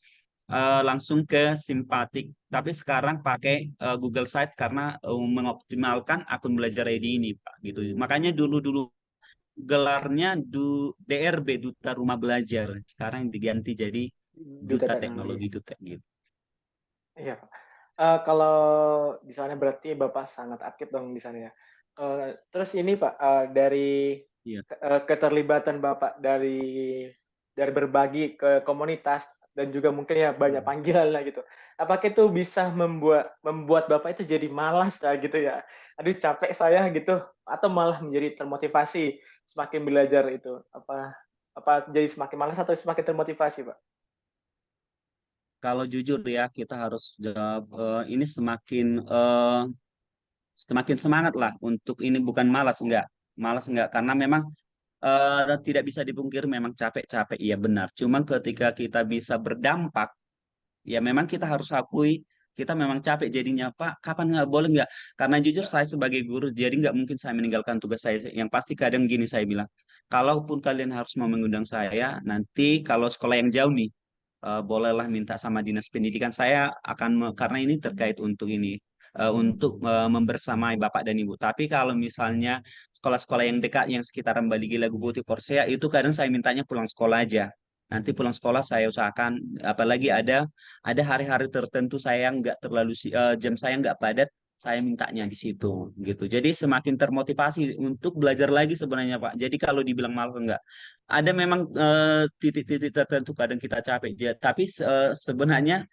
langsung ke Simpatik. Tapi sekarang pakai Google Site karena mengoptimalkan akun belajar ID ini, Pak. Gitu. Makanya dulu-dulu gelarnya DRB, Duta Rumah Belajar. Sekarang diganti jadi Duta Duta Teknologi. Teknologi Duta gitu. Iya, Pak. Kalau di sana berarti Bapak sangat aktif dong di sana ya. Terus ini Pak, dari Iya. keterlibatan Bapak dari berbagi ke komunitas dan juga mungkin ya banyak Hmm. panggilan lah gitu. Apakah itu bisa membuat Bapak itu jadi malas lah gitu ya? Aduh capek saya gitu, atau malah menjadi termotivasi semakin belajar itu? Apa apa jadi semakin malas atau semakin termotivasi, Pak? Kalau jujur ya, kita harus jawab, ini semakin semangat lah untuk ini, bukan malas enggak, karena memang tidak bisa dipungkiri memang capek-capek, iya benar. Cuman ketika kita bisa berdampak, ya memang kita harus akui kita memang capek jadinya, Pak. Kapan nggak boleh nggak? Karena jujur saya sebagai guru, jadi nggak mungkin saya meninggalkan tugas saya. Yang pasti kadang gini saya bilang, kalaupun kalian harus mau mengundang saya, nanti kalau sekolah yang jauh nih, bolehlah minta sama dinas pendidikan. Saya akan karena ini terkait untuk ini, untuk membersamai Bapak dan Ibu. Tapi kalau misalnya sekolah-sekolah yang dekat, yang sekitaran Baligila, Gubuti, Porsea, itu kadang saya mintanya pulang sekolah aja. Nanti pulang sekolah saya usahakan, apalagi ada hari-hari tertentu saya nggak terlalu jam saya nggak padat, saya mintanya di situ gitu. Jadi semakin termotivasi untuk belajar lagi sebenarnya, Pak. Jadi kalau dibilang malas enggak, ada memang titik-titik tertentu kadang kita capek, tapi sebenarnya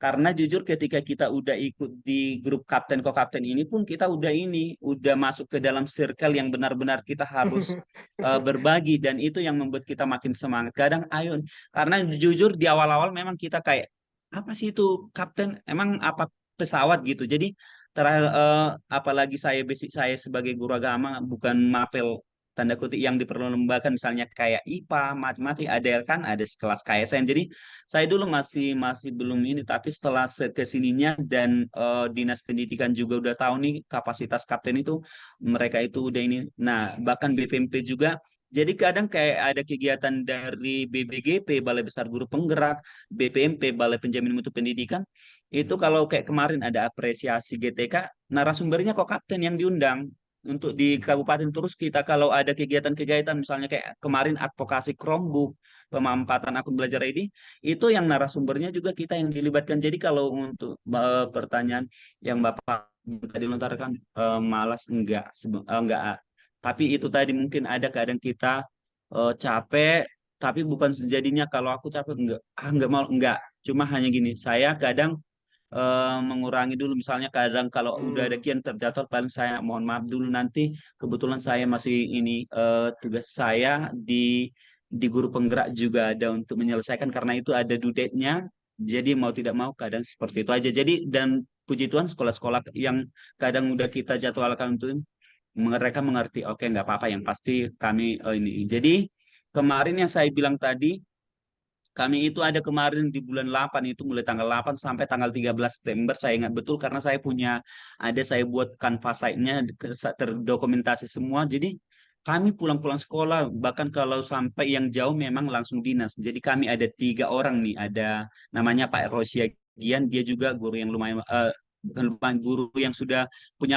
karena jujur ketika kita udah ikut di grup kapten ko-kapten ini pun, kita udah masuk ke dalam circle yang benar-benar kita harus berbagi, dan itu yang membuat kita makin semangat. Kadang ayo, karena jujur di awal-awal memang kita kayak, apa sih itu kapten, emang apa pesawat gitu. Jadi terakhir, apalagi saya basic saya sebagai guru agama, bukan mapel tanda kutip yang diperlombakan, misalnya kayak IPA, matematik, ada kan ada kelas KSN. Jadi saya dulu masih masih belum ini, tapi setelah kesininya dan dinas pendidikan juga udah tahu nih kapasitas kapten itu, mereka itu udah ini. Nah, bahkan BPMP juga. Jadi kadang kayak ada kegiatan dari BBGP, Balai Besar Guru Penggerak, BPMP, Balai Penjamin Mutu Pendidikan, itu kalau kayak kemarin ada apresiasi GTK, narasumbernya kok kapten yang diundang untuk di Kabupaten. Terus kita kalau ada kegiatan-kegiatan, misalnya kayak kemarin advokasi Chromebook, pemampatan akun belajar ini, itu yang narasumbernya juga kita yang dilibatkan. Jadi kalau untuk pertanyaan yang Bapak tadi lontarkan, malas enggak, enggak. Tapi itu tadi mungkin ada kadang kita capek, tapi bukan sejadinya kalau aku capek enggak, enggak mau, enggak. Cuma hanya gini, saya kadang mengurangi dulu, misalnya kadang kalau udah ada Hmm. kian terjadwal, paling saya mohon maaf dulu, nanti kebetulan saya masih ini, tugas saya di guru penggerak juga ada untuk menyelesaikan, karena itu ada due date-nya, jadi mau tidak mau kadang seperti itu aja. Jadi dan puji Tuhan sekolah-sekolah yang kadang udah kita jadwalkan untuk ini, mereka mengerti, oke nggak apa-apa, yang pasti kami ini. Jadi kemarin yang saya bilang tadi, Kami itu ada kemarin di bulan 8 itu mulai tanggal 8 sampai tanggal 13 September saya ingat betul karena saya buat kanvas site-nya terdokumentasi semua. Jadi kami pulang-pulang sekolah bahkan kalau sampai yang jauh memang langsung dinas. Jadi kami ada 3 orang nih, ada namanya Pak Rosiagian, dia juga guru yang bukan lumayan, guru yang sudah punya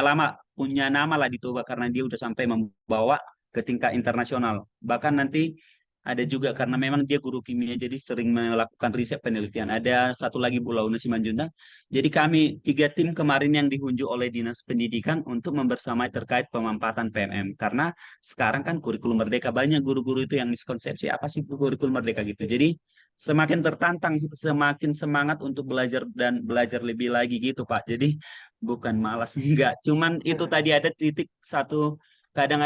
nama lah di Toba karena dia udah sampai membawa ke tingkat internasional. Bahkan nanti ada juga karena memang dia guru kimia jadi sering melakukan riset penelitian. Ada satu lagi Bu Launa Simanjuntak. Jadi kami 3 tim kemarin yang dihunjuk oleh Dinas Pendidikan untuk membersamai terkait pemampatan PMM. Karena sekarang kan kurikulum merdeka banyak guru-guru itu yang miskonsepsi apa sih kurikulum merdeka gitu. Jadi semakin tertantang, semakin semangat untuk belajar dan belajar lebih lagi gitu Pak. Jadi bukan malas enggak. Cuman itu tadi ada titik satu, kadang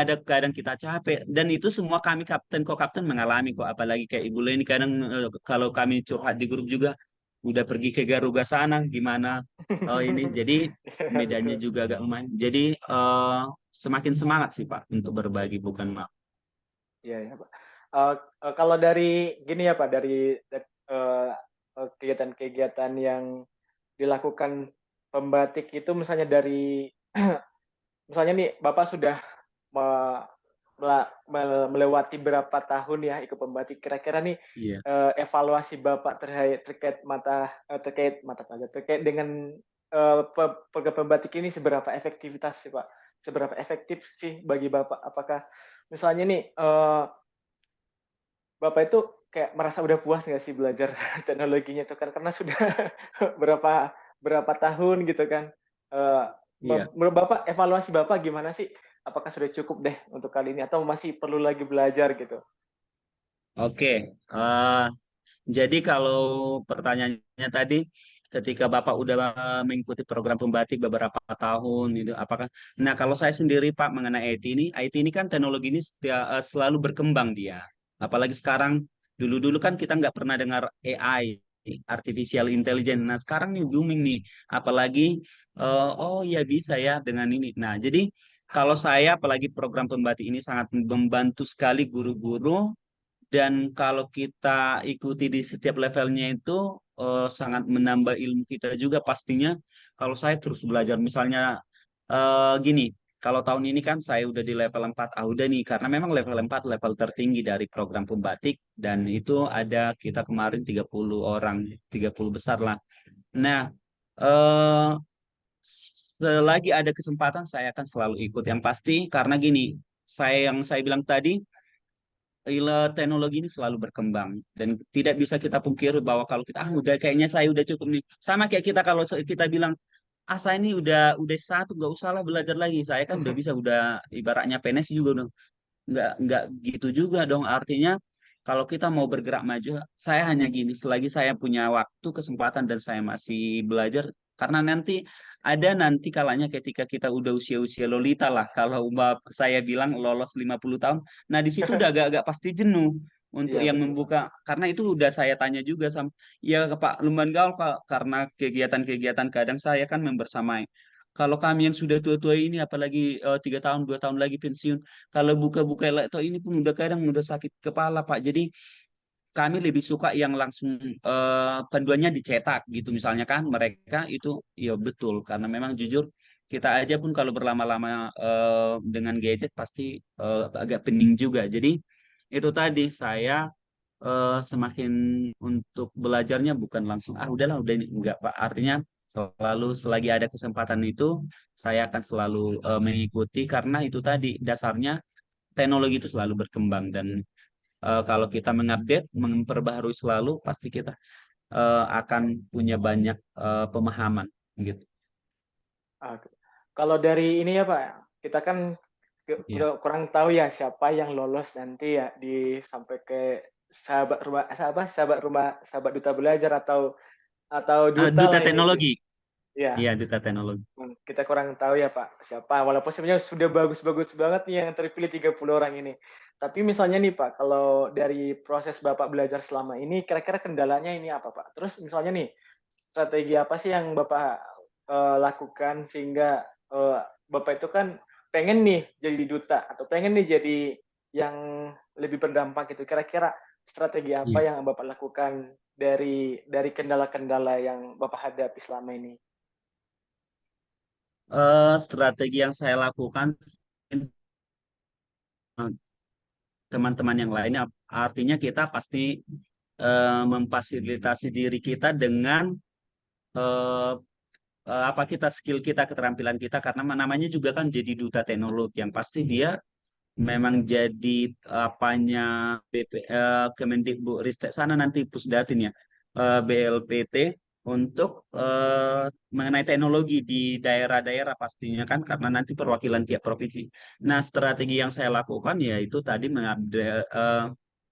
kita capek dan itu semua kami kapten kok kapten mengalami kok, apalagi kayak Ibu Leni kadang kalau kami curhat di grup juga udah pergi ke Garuga sana gimana ini jadi Ya, medannya betul. juga agak lumayan jadi semakin semangat sih Pak untuk berbagi bukan Pak. Iya ya Pak. Kalau dari gini ya Pak, dari kegiatan-kegiatan yang dilakukan pembatik itu misalnya dari misalnya nih Bapak sudah me melewati berapa tahun ya ikut pembatik, kira-kira nih, Iya. evaluasi Bapak terkait mata pelajaran, terkait dengan, program pembatik ini seberapa efektivitas sih, Pak? Seberapa efektif sih bagi Bapak? Apakah misalnya nih, Bapak itu kayak merasa udah puas nggak sih belajar teknologinya itu kan, karena sudah berapa berapa tahun gitu kan. Eee, Iya. Menurut Bapak, evaluasi Bapak gimana sih? Apakah sudah cukup deh untuk kali ini atau masih perlu lagi belajar gitu? Oke. eh, Jadi kalau pertanyaannya tadi, ketika Bapak udah mengikuti program pembatik beberapa tahun, itu apakah? Nah, kalau saya sendiri Pak mengenai IT ini kan teknologi ini selalu berkembang dia. Apalagi sekarang, dulu-dulu kan kita nggak pernah dengar AI, artificial intelligence. Nah, sekarang nih booming nih. Apalagi, oh ya bisa ya dengan ini. Nah, jadi kalau saya, apalagi program pembatik ini sangat membantu sekali guru-guru dan kalau kita ikuti di setiap levelnya itu sangat menambah ilmu kita juga pastinya. Kalau saya terus belajar, misalnya gini, kalau tahun ini kan saya udah di level 4 udah nih, karena memang level 4 level tertinggi dari program pembatik, dan itu ada kita kemarin 30 orang, 30 besar lah. Nah, eh, selagi ada kesempatan saya akan selalu ikut. Yang pasti, karena gini, yang saya bilang tadi, teknologi ini selalu berkembang dan tidak bisa kita pungkiri bahwa kalau kita udah kayaknya saya udah cukup nih, sama kayak kita kalau kita bilang saya ini udah satu nggak usah lah belajar lagi, saya kan udah bisa, udah ibaratnya PNS juga dong, nggak gitu juga dong, artinya kalau kita mau bergerak maju saya hanya gini, selagi saya punya waktu kesempatan dan saya masih belajar, karena nanti kalanya ketika kita udah usia-usia lolita lah, kalau saya bilang lolos 50 tahun, nah di situ udah agak-agak pasti jenuh untuk Iya yang betul, Pak. membuka, karena itu udah saya tanya juga sama ya Pak Lumban Gaul, karena kegiatan-kegiatan kadang saya kan membersamai, kalau kami yang sudah tua-tua ini apalagi 3 tahun 2 tahun lagi pensiun, kalau buka-buka laptop ini pun udah kadang udah sakit kepala Pak. Jadi kami lebih suka yang langsung panduannya dicetak gitu misalnya kan, mereka itu ya betul, karena memang jujur kita aja pun kalau berlama-lama dengan gadget pasti agak pening juga. Jadi itu tadi saya semakin untuk belajarnya bukan langsung udahlah udah ini enggak Pak. Artinya selalu selagi ada kesempatan itu saya akan selalu mengikuti, karena itu tadi dasarnya teknologi itu selalu berkembang, dan kalau kita mengupdate, memperbaharui selalu, pasti kita akan punya banyak pemahaman gitu. Ah, kalau dari ini ya, Pak, kita kan Iya. kurang tahu ya siapa yang lolos nanti ya sampai ke sahabat duta belajar atau duta Duta lah ini itu. teknologi, Iya. iya duta teknologi. Kita kurang tahu ya Pak, siapa, walaupun sebenarnya sudah bagus-bagus banget nih yang terpilih 30 orang ini. Tapi misalnya nih Pak, kalau dari proses Bapak belajar selama ini, kira-kira kendalanya ini apa Pak? Terus misalnya nih, strategi apa sih yang Bapak, lakukan sehingga, Bapak itu kan pengen nih jadi duta atau pengen nih jadi yang lebih berdampak gitu, kira-kira strategi apa Iya. yang Bapak lakukan dari kendala-kendala yang Bapak hadapi selama ini? Strategi yang saya lakukan teman-teman yang lainnya, artinya kita pasti memfasilitasi diri kita dengan eh, apa kita skill kita, keterampilan kita, karena namanya juga kan jadi duta teknologi yang pasti dia memang jadi apanya Kemendikbudristek sana nanti Pusdatin ya, BLPT untuk mengenai teknologi di daerah-daerah pastinya kan karena nanti perwakilan tiap provinsi. Nah, strategi yang saya lakukan yaitu tadi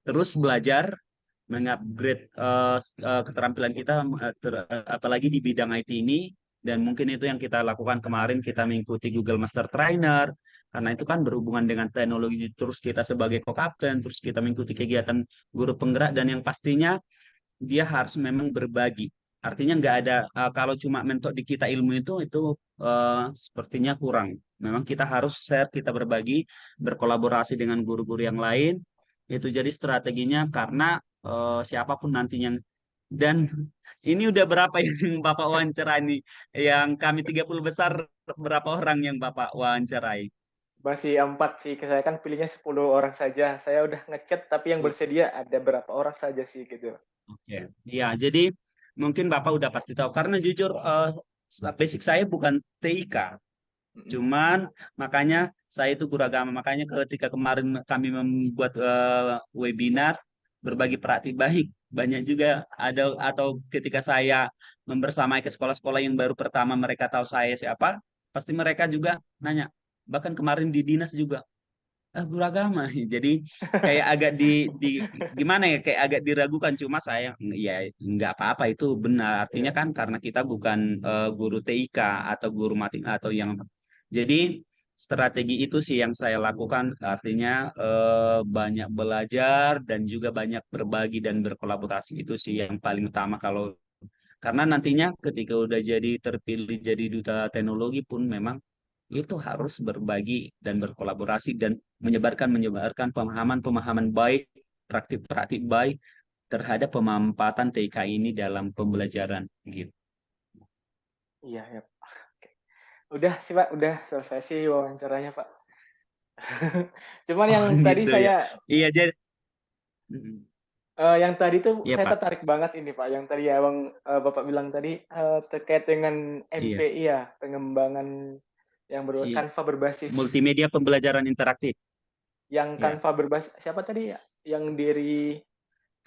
terus belajar mengupgrade keterampilan kita apalagi di bidang IT ini, dan mungkin itu yang kita lakukan kemarin, kita mengikuti Google Master Trainer karena itu kan berhubungan dengan teknologi, terus kita sebagai co-captain, terus kita mengikuti kegiatan guru penggerak, dan yang pastinya dia harus memang berbagi. Artinya nggak ada kalau cuma mentok di kita ilmu itu sepertinya kurang. Memang kita harus share, kita berbagi, berkolaborasi dengan guru-guru yang lain. Itu jadi strateginya karena siapapun nantinya. Dan ini udah berapa yang Bapak wawancarai nih? Yang kami 30 besar, berapa orang yang Bapak wawancarai? Masih 4 sih, saya kan pilihnya 10 orang saja. Saya udah ngechat, tapi yang bersedia ada berapa orang saja sih gitu. Oke, ya jadi mungkin Bapak udah pasti tahu karena jujur basic saya bukan TIK, Mhm. cuman makanya saya itu guru agama, makanya ketika kemarin kami membuat webinar berbagi praktik baik, banyak juga ada, atau ketika saya membersamai ke sekolah-sekolah yang baru pertama mereka tahu saya siapa, pasti mereka juga nanya, bahkan kemarin di dinas juga guru agama. Jadi kayak agak di gimana ya, kayak agak diragukan, cuma saya ya nggak apa-apa, itu benar, artinya Iya. kan karena kita bukan guru TIK atau guru mating atau yang, jadi strategi itu sih yang saya lakukan, artinya banyak belajar dan juga banyak berbagi dan berkolaborasi, itu sih yang paling utama. Kalau karena nantinya ketika udah jadi terpilih jadi duta teknologi pun memang itu harus berbagi dan berkolaborasi dan menyebarkan menyebarkan pemahaman-pemahaman baik, praktik-praktik baik terhadap pemanfaatan TK ini dalam pembelajaran gitu. Iya, ya. Oke. Udah sih, Pak, udah selesai sih wawancaranya, Pak. Cuman yang Oh tadi gitu ya. saya Iya jadi. yang tadi tuh Iya saya Pak. tertarik banget ini, Pak, yang tadi Abang, Bapak bilang tadi, terkait dengan Iya. MPI ya, pengembangan yang Iya. Canva berbasis Multimedia pembelajaran interaktif. yang Iya. Canva berbasis siapa tadi ya? Yang dari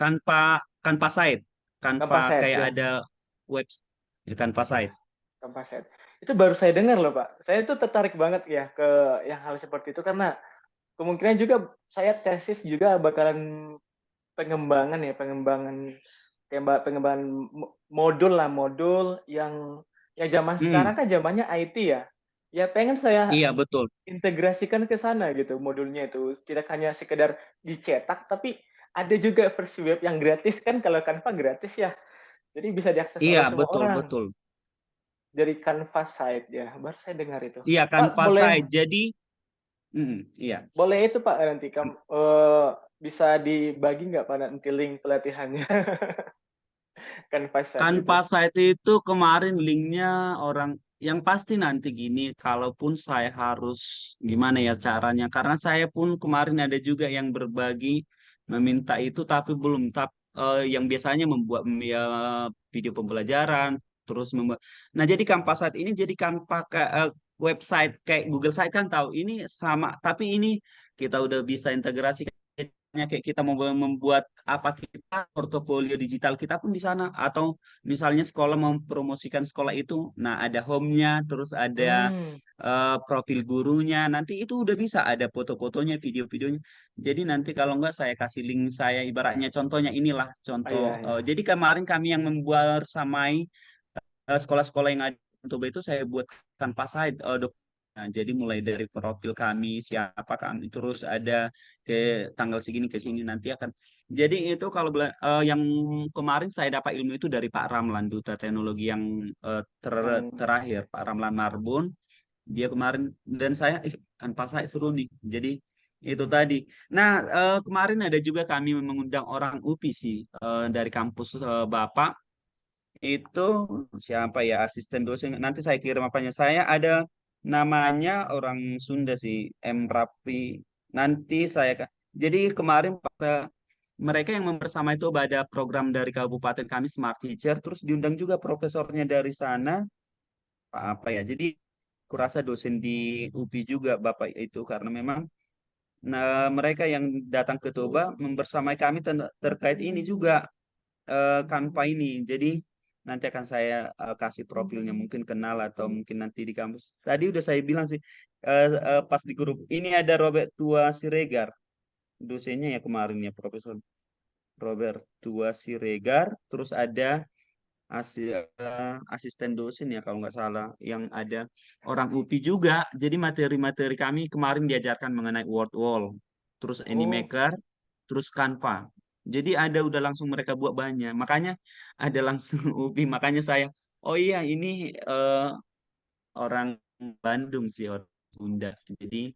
Kanva, Kanva site. Kanva Canva Set kayak ya, ada web di Kanva site. Canva Set. Itu baru saya dengar loh, Pak. Saya tuh tertarik banget ya ke yang hal seperti itu karena kemungkinan juga saya tesis juga bakalan pengembangan ya, pengembangan modul lah, modul yang zaman Hmm, sekarang kan zamannya IT ya. Ya pengen saya iya betul. integrasikan ke sana gitu modulnya itu. Tidak hanya sekedar dicetak, tapi ada juga versi web yang gratis kan kalau Canva gratis ya. Jadi bisa diakses Iya oleh semua betul orang betul. dari Canva site ya. Baru saya dengar itu. Iya Pak, Kanva boleh site. Jadi iya. boleh itu Pak nanti bisa dibagi nggak Pak nanti link pelatihannya Canva site itu? Kanva site itu kemarin linknya orang yang pasti nanti gini, kalaupun saya harus gimana ya caranya, karena saya pun kemarin ada juga yang berbagi meminta itu tapi belum yang biasanya membuat ya, video pembelajaran terus membuat. Nah jadi Canva site ini jadikan pakai website kayak Google Site kan tahu ini sama, tapi ini kita udah bisa integrasi kayak kita mau membuat apa, kita portofolio digital kita pun di sana, atau misalnya sekolah mempromosikan sekolah itu, nah ada home-nya, terus ada Hmm. profil gurunya, nanti itu udah bisa ada foto-fotonya, video-videonya. Jadi nanti kalau enggak saya kasih link, saya ibaratnya contohnya inilah Oh, contoh. iya ya. Jadi kemarin kami yang membuat samai sekolah-sekolah yang ada di Toba itu saya buat tanpa site Nah, jadi mulai dari profil kami, siapa kami, terus ada ke tanggal segini ke sini nanti akan. Jadi itu kalau yang kemarin saya dapat ilmu itu dari Pak Ramlan, Duta Teknologi yang Yang terakhir, Pak Ramlan Marbun. Dia kemarin dan saya, kan pas saya seru nih. Jadi itu tadi. Nah, kemarin ada juga kami mengundang orang UPI sih, dari kampus Bapak. Itu siapa ya, asisten dosen? Nanti saya kirim apanya. Saya ada namanya orang Sunda sih, M. Rafi. Nanti jadi kemarin mereka yang membersama itu ada program dari kabupaten kami Smart Teacher, terus diundang juga profesornya dari sana, Pak apa ya. Jadi kurasa dosen di UPI juga Bapak itu, karena memang mereka yang datang ke Toba membersamai kami terkait ini juga, Canva ini. Jadi nanti akan saya kasih profilnya, mungkin kenal atau mungkin nanti di kampus. Tadi udah saya bilang sih, pas di grup ini ada Robert Tua Siregar, dosennya ya kemarin ya, Profesor Robert Tua Siregar. Terus ada asisten dosen ya kalau nggak salah, yang ada orang UPI juga. Jadi materi-materi kami kemarin diajarkan mengenai word wall, terus Oh, Animaker, terus Canva. Jadi ada udah langsung mereka buat banyak. Makanya ada langsung UPI. Makanya saya, oh iya ini orang Bandung sih, orang Sunda. Jadi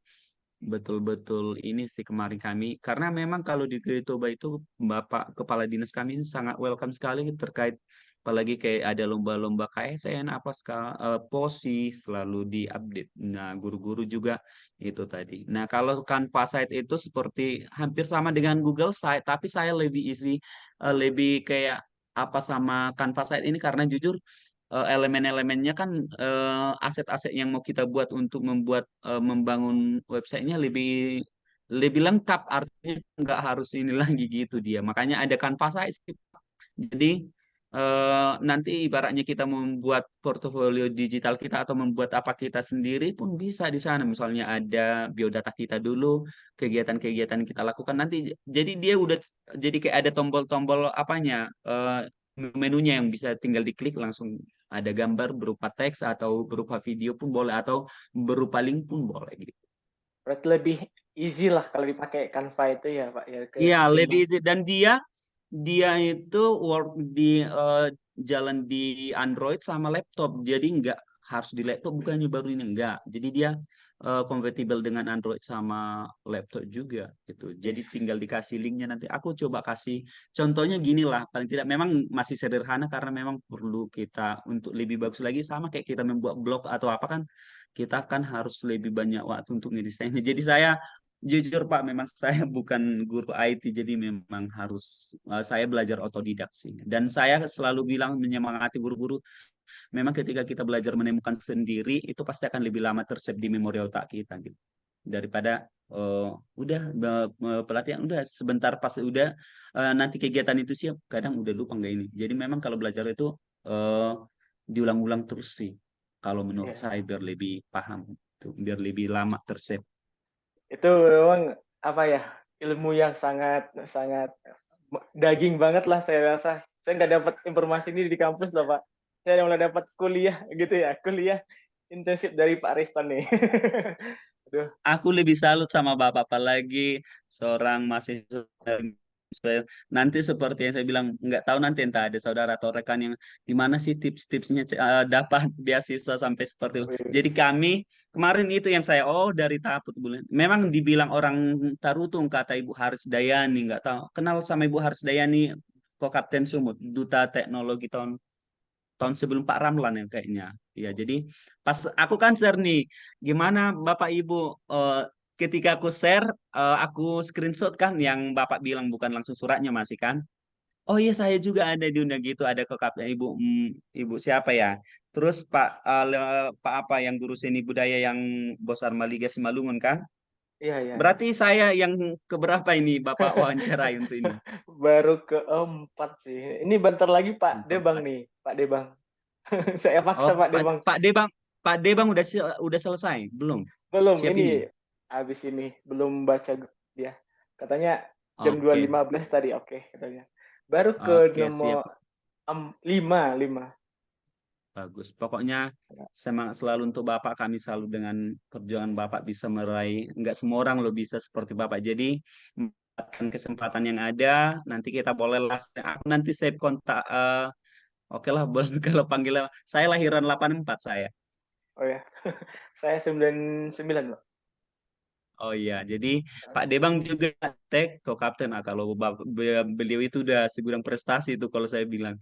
betul-betul ini sih kemarin kami, karena memang kalau di Toba itu Bapak Kepala Dinas kami ini sangat welcome sekali terkait, apalagi kayak ada lomba-lomba KSN apa POSI selalu diupdate. Nah, guru-guru juga itu tadi. Nah, kalau Canva Site itu seperti hampir sama dengan Google Site, tapi saya lebih isi, lebih kayak apa sama Canva Site ini, karena jujur elemen-elemennya kan, aset-aset yang mau kita buat untuk membangun websitenya lebih lebih lengkap, artinya nggak harus ini lagi gitu dia, makanya ada Canva Size sih. Jadi nanti ibaratnya kita membuat portofolio digital kita atau membuat apa kita sendiri pun bisa di sana, misalnya ada biodata kita dulu, kegiatan-kegiatan kita lakukan nanti, jadi dia udah jadi kayak ada tombol-tombol apanya, menunya yang bisa tinggal diklik langsung ada gambar berupa teks atau berupa video pun boleh, atau berupa link pun boleh gitu. berarti lebih easy lah kalau dipakai Canva itu ya Pak ya Iya, lebih ketimbang. easy. Dan dia dia itu work di eh, jalan di Android sama laptop. Jadi nggak harus di laptop, bukannya baru ini enggak. Jadi dia compatible dengan Android sama laptop juga gitu. Jadi Is. tinggal dikasih linknya, nanti aku coba kasih contohnya gini lah. Paling tidak memang masih sederhana, karena memang perlu kita untuk lebih bagus lagi, sama kayak kita membuat blog atau apa kan, kita kan harus lebih banyak waktu untuk ngedesainnya. Jadi saya jujur Pak, memang saya bukan guru IT, jadi memang harus, saya belajar otodidak sih. Dan saya selalu bilang menyemangati guru-guru, memang ketika kita belajar menemukan sendiri, itu pasti akan lebih lama tersave di memori otak kita gitu. Daripada udah pelatihan udah sebentar, pas udah nanti kegiatan itu siap, kadang udah lupa nggak ini. Jadi memang kalau belajar itu eh, diulang-ulang terus sih. Kalau menurut Ya. saya biar lebih paham, tuh, biar lebih lama tersave. Itu memang apa ya, ilmu yang sangat sangat daging banget lah saya rasa. Saya nggak dapat informasi ini di kampus loh Pak. Saya malah dapat kuliah gitu ya, kuliah intensif dari Pak Riston nih. Aduh, Aku lebih salut sama Bapak, apalagi seorang mahasiswa dari Israel. Nanti seperti yang saya bilang, nggak tahu nanti entah ada saudara atau rekan yang gimana sih tips-tipsnya dapat beasiswa sampai seperti itu. Jadi wis. kami kemarin itu yang saya, oh dari Taput bulan. Memang dibilang orang Tarutung, kata Ibu Haris Dayani, nggak tahu kenal sama Ibu Haris Dayani, Kapten Sumut, Duta Teknologi tahun tahun sebelum Pak Ramlan yang kayaknya. Ya, jadi pas aku kan share nih, gimana Bapak Ibu, eh, ketika aku share, aku screenshot kan yang Bapak bilang bukan langsung suratnya masih kan. Oh iya, saya juga ada diundang gitu, ada ke Ibu, Ibu siapa ya? Terus Pak apa yang guru seni budaya yang Bos Armaliga Simalungun kan? Iya, iya, iya. Berarti saya yang keberapa ini Bapak wawancarai untuk ini? Baru keempat sih. Ini bentar lagi Pak Debang Keempat. nih, Pak Debang. Saya Oh, paksa Pak Pak Debang. Pak Debang, Pak Debang udah selesai belum? Belum, Siap ini. ini habis ini belum baca dia. Katanya jam dua Oke, lima belas tadi, oke katanya. Baru ke oke, siap. nomor 5. Bagus. Pokoknya semangat selalu untuk Bapak. Kami selalu dengan perjuangan Bapak bisa meraih. Nggak semua orang lo bisa seperti Bapak. Jadi, manfaatkan kesempatan yang ada. Nanti kita boleh aku nanti save kontak. Oke lah, boleh kalau panggil. Saya lahiran 84 saya. Oh ya, saya 99 Pak. Oh iya, jadi Pak Debang juga tek ke kapten. Nah, kalau beliau itu udah segudang prestasi itu kalau saya bilang.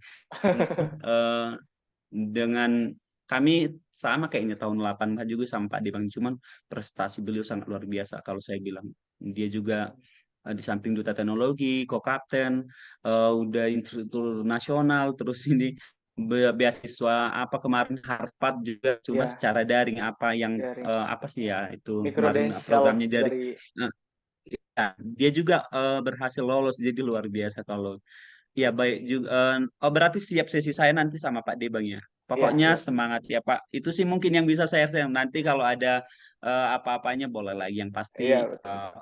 Eh, dengan kami sama kayaknya tahun 8 juga sama Pak Debang, cuman prestasi beliau sangat luar biasa kalau saya bilang. Dia juga di samping duta teknologi, co-kapten, udah instruktur nasional, terus ini beasiswa apa kemarin Harvard juga, cuma Ya, secara daring apa yang dari apa sih ya itu kemarin mikrodensial programnya dari dari eh, ya, dia juga berhasil lolos jadi luar biasa kalau. Ya baik juga. Oh berarti siap sesi saya nanti sama Pak Debang ya. ya Pokoknya ya semangat ya Pak. Itu sih mungkin yang bisa saya share. Nanti kalau ada apa-apanya boleh lagi. Yang pasti iya betul. eh,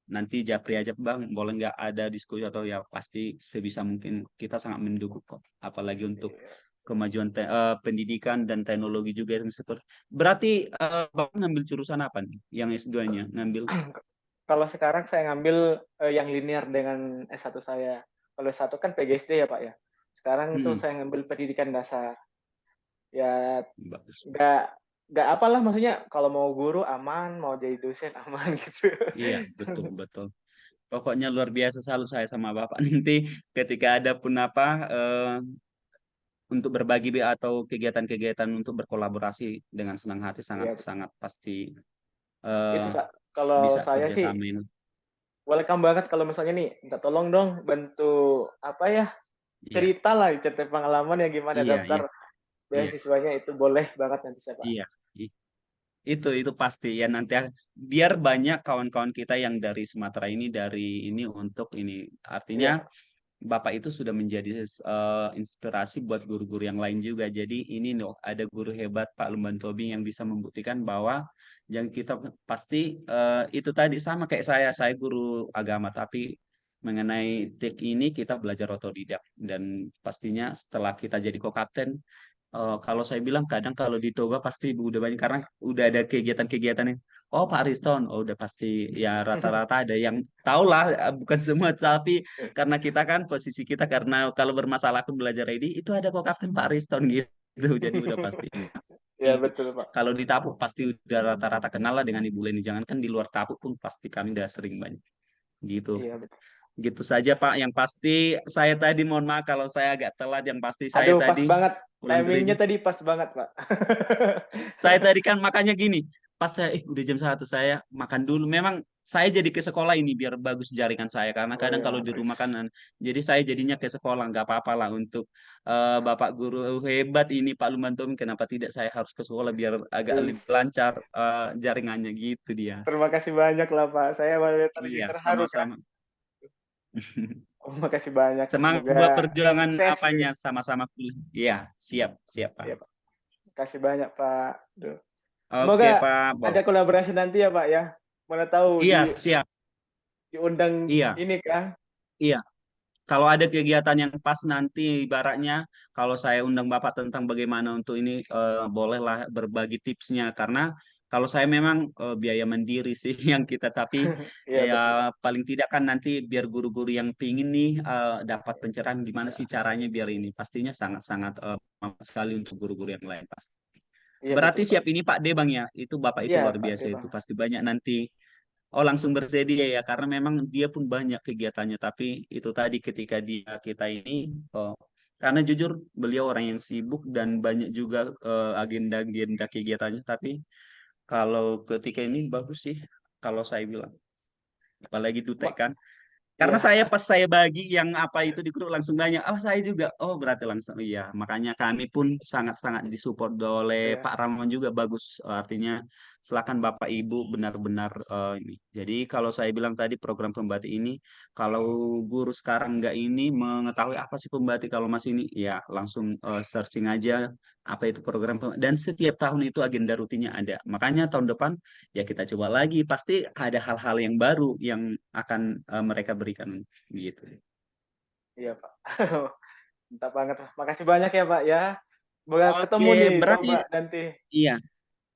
nanti japri aja Bang. Boleh nggak ada diskusi atau ya pasti sebisa mungkin kita sangat mendukung kok. Apalagi untuk Iya. kemajuan pendidikan dan teknologi juga yang seperti. Berarti Bang ngambil jurusan apa nih? Yang S2-nya ngambil? Kalau sekarang saya ngambil yang linear dengan S1 saya. Kalau S1 kan PGSD ya Pak ya. Sekarang itu Mm-mm. saya ngambil pendidikan dasar. Ya Bagus. nggak nggak apalah, maksudnya kalau mau guru aman, mau jadi dosen aman gitu. Iya, betul, betul. Pokoknya luar biasa selalu saya sama Bapak nanti ketika ada pun apa untuk berbagi atau kegiatan-kegiatan untuk berkolaborasi dengan senang hati Iya, sangat-sangat pasti itu eh, Pak. Kalau bisa saya sih kerjasamain. welcome banget kalau misalnya nih, minta tolong dong bantu apa ya, Iya, cerita lah, cerita pengalaman ya gimana iya, iya, daftar iya, beasiswanya, itu boleh banget nanti saya Pak. iya. I- itu pasti ya nanti biar banyak kawan-kawan kita yang dari Sumatera ini dari ini untuk ini artinya Iya, Bapak itu sudah menjadi inspirasi buat guru-guru yang lain juga. Jadi ini loh, ada guru hebat Pak Lumban Tobing yang bisa membuktikan bahwa yang kita pasti itu tadi sama kayak saya guru agama, tapi mengenai TIK ini kita belajar otodidak dan pastinya setelah kita jadi co-kapten, kalau saya bilang kadang kalau di Toba pasti udah banyak karena udah ada kegiatan-kegiatan yang oh Pak Ariston, oh udah pasti ya rata-rata ada yang tahu lah bukan semua tapi karena kita kan posisi kita karena kalau bermasalah aku belajar ID itu ada kok Kapten Pak Ariston gitu jadi udah pasti. ya betul Pak. Kalau di Tapuk pasti udah rata-rata kenal lah dengan Ibu Leni. Jangankan di luar Tapuk pun pasti kami udah sering banyak gitu. Iya betul. Gitu saja Pak. Yang pasti saya tadi mohon maaf kalau saya agak telat. Yang pasti saya Aduh, pas tadi banget. pulang gereja. Timingnya tadi pas banget, Pak. Saya tadi kan makanya gini. Pas saya udah jam 1 saya makan dulu. Memang saya jadi ke sekolah ini biar bagus jaringan saya karena Oh kadang ya, kalau di rumah kan bagus. jadi saya jadinya ke sekolah nggak apa-apa lah untuk Bapak guru hebat ini Pak Lumantom kenapa tidak saya harus ke sekolah biar agak Wis. lebih lancar jaringannya gitu dia. Terima kasih banyak lah, Pak. Saya malah tadi Iya, terharu, Kak. sama-sama. Oh, makasih banyak. Semangat Semoga buat perjuangan sukses apanya gitu. sama-sama kuliah. Iya, siap, siap Pak. Iya, Pak. Makasih banyak, Pak. Duh. Oke Semoga Pak, ada kolaborasi nanti ya, Pak ya. Mana tahu iya siap, diundang iya, ini kan. iya. Kalau ada kegiatan yang pas nanti ibaratnya kalau saya undang Bapak tentang bagaimana untuk ini bolehlah berbagi tipsnya karena kalau saya memang biaya mandiri sih yang kita tapi Iya, ya betul, Pak. paling tidak kan nanti biar guru-guru yang pingin nih dapat pencerahan gimana sih caranya biar ini pastinya sangat-sangat bermanfaat sekali untuk guru-guru yang lain pasti. Iya, Berarti betul, Pak. siap ini Pak D Bang ya itu Bapak itu Iya, luar Pak biasa itu Debang. pasti banyak nanti. Oh langsung bersedia ya karena memang dia pun banyak kegiatannya tapi itu tadi ketika dia kita ini oh, karena jujur beliau orang yang sibuk dan banyak juga agenda-agenda kegiatannya tapi kalau ketika ini bagus sih kalau saya bilang apalagi Dutek Ma- kan karena Iya, saya pas saya bagi yang apa itu di grup langsung banyak, oh saya juga, oh berarti langsung iya. Makanya kami pun sangat-sangat disupport oleh iya. Pak Ramon juga bagus. Artinya silakan Bapak Ibu benar-benar ini. Jadi kalau saya bilang tadi program pembati ini, kalau guru sekarang nggak ini mengetahui apa sih pembati kalau masih ini, ya langsung searching aja apa itu program dan setiap tahun itu agenda rutinnya ada. Makanya tahun depan ya kita coba lagi pasti ada hal-hal yang baru yang akan mereka berikan gitu. Iya, Pak. Mantap banget. Makasih banyak ya, Pak ya. Semoga Oke, ketemu nih berarti coba nanti. iya,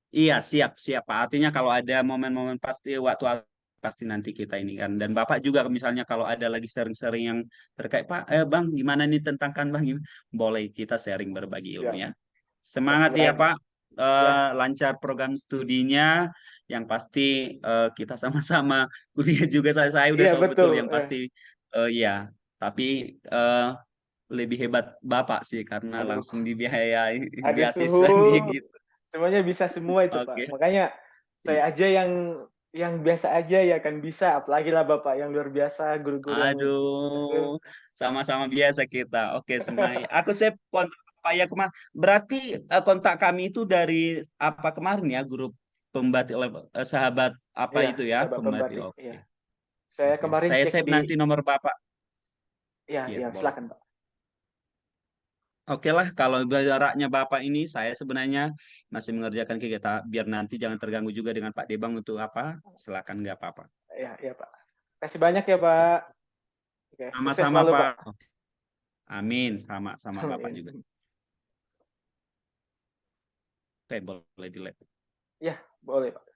iya siap siap Pak. Artinya kalau ada momen-momen pasti waktu pasti nanti kita ini kan. Dan Bapak juga misalnya kalau ada lagi sharing-sharing yang terkait Pak, Bang gimana nih tentang kan Bang? Boleh kita sharing berbagi ilmu Siap. ya. Makasih Semangat ya banyak. Pak. Ya, lancar program studinya, yang pasti kita sama-sama kuliah juga. Saya udah iya tahu betul betul. yang Ya. pasti ya. Tapi lebih hebat Bapak sih karena Aduh, langsung dibiayai ada suhu, beasiswanya gitu. semuanya bisa semua itu Pak. Oke. Makanya saya Iya. aja yang biasa aja ya kan bisa, apalagi lah Bapak yang luar biasa, guru-guru yang itu. Aduh, sama-sama biasa kita. Oke, semuanya. Aku save kontak Pak ya kemarin. Berarti kontak kami itu dari apa kemarin ya, grup pembatik sahabat apa Iya, itu ya, sahabat pembatik. pembatik. Iya. Oke, Saya oke. kemarin Saya cek save di, nanti nomor Bapak. ya, Iya, ya boleh. silakan Pak. Oke lah, kalau jaraknya Bapak ini, saya sebenarnya masih mengerjakan kegiatan, biar nanti jangan terganggu juga dengan Pak Debang untuk apa, silakan nggak apa-apa. Ya, ya Pak. Kasih banyak ya Pak. Oke, sukses Sama-sama selalu Pak. Pak. Oke. Amin, sama-sama Bapak juga. Amin. Oke, boleh di Ya, boleh Pak.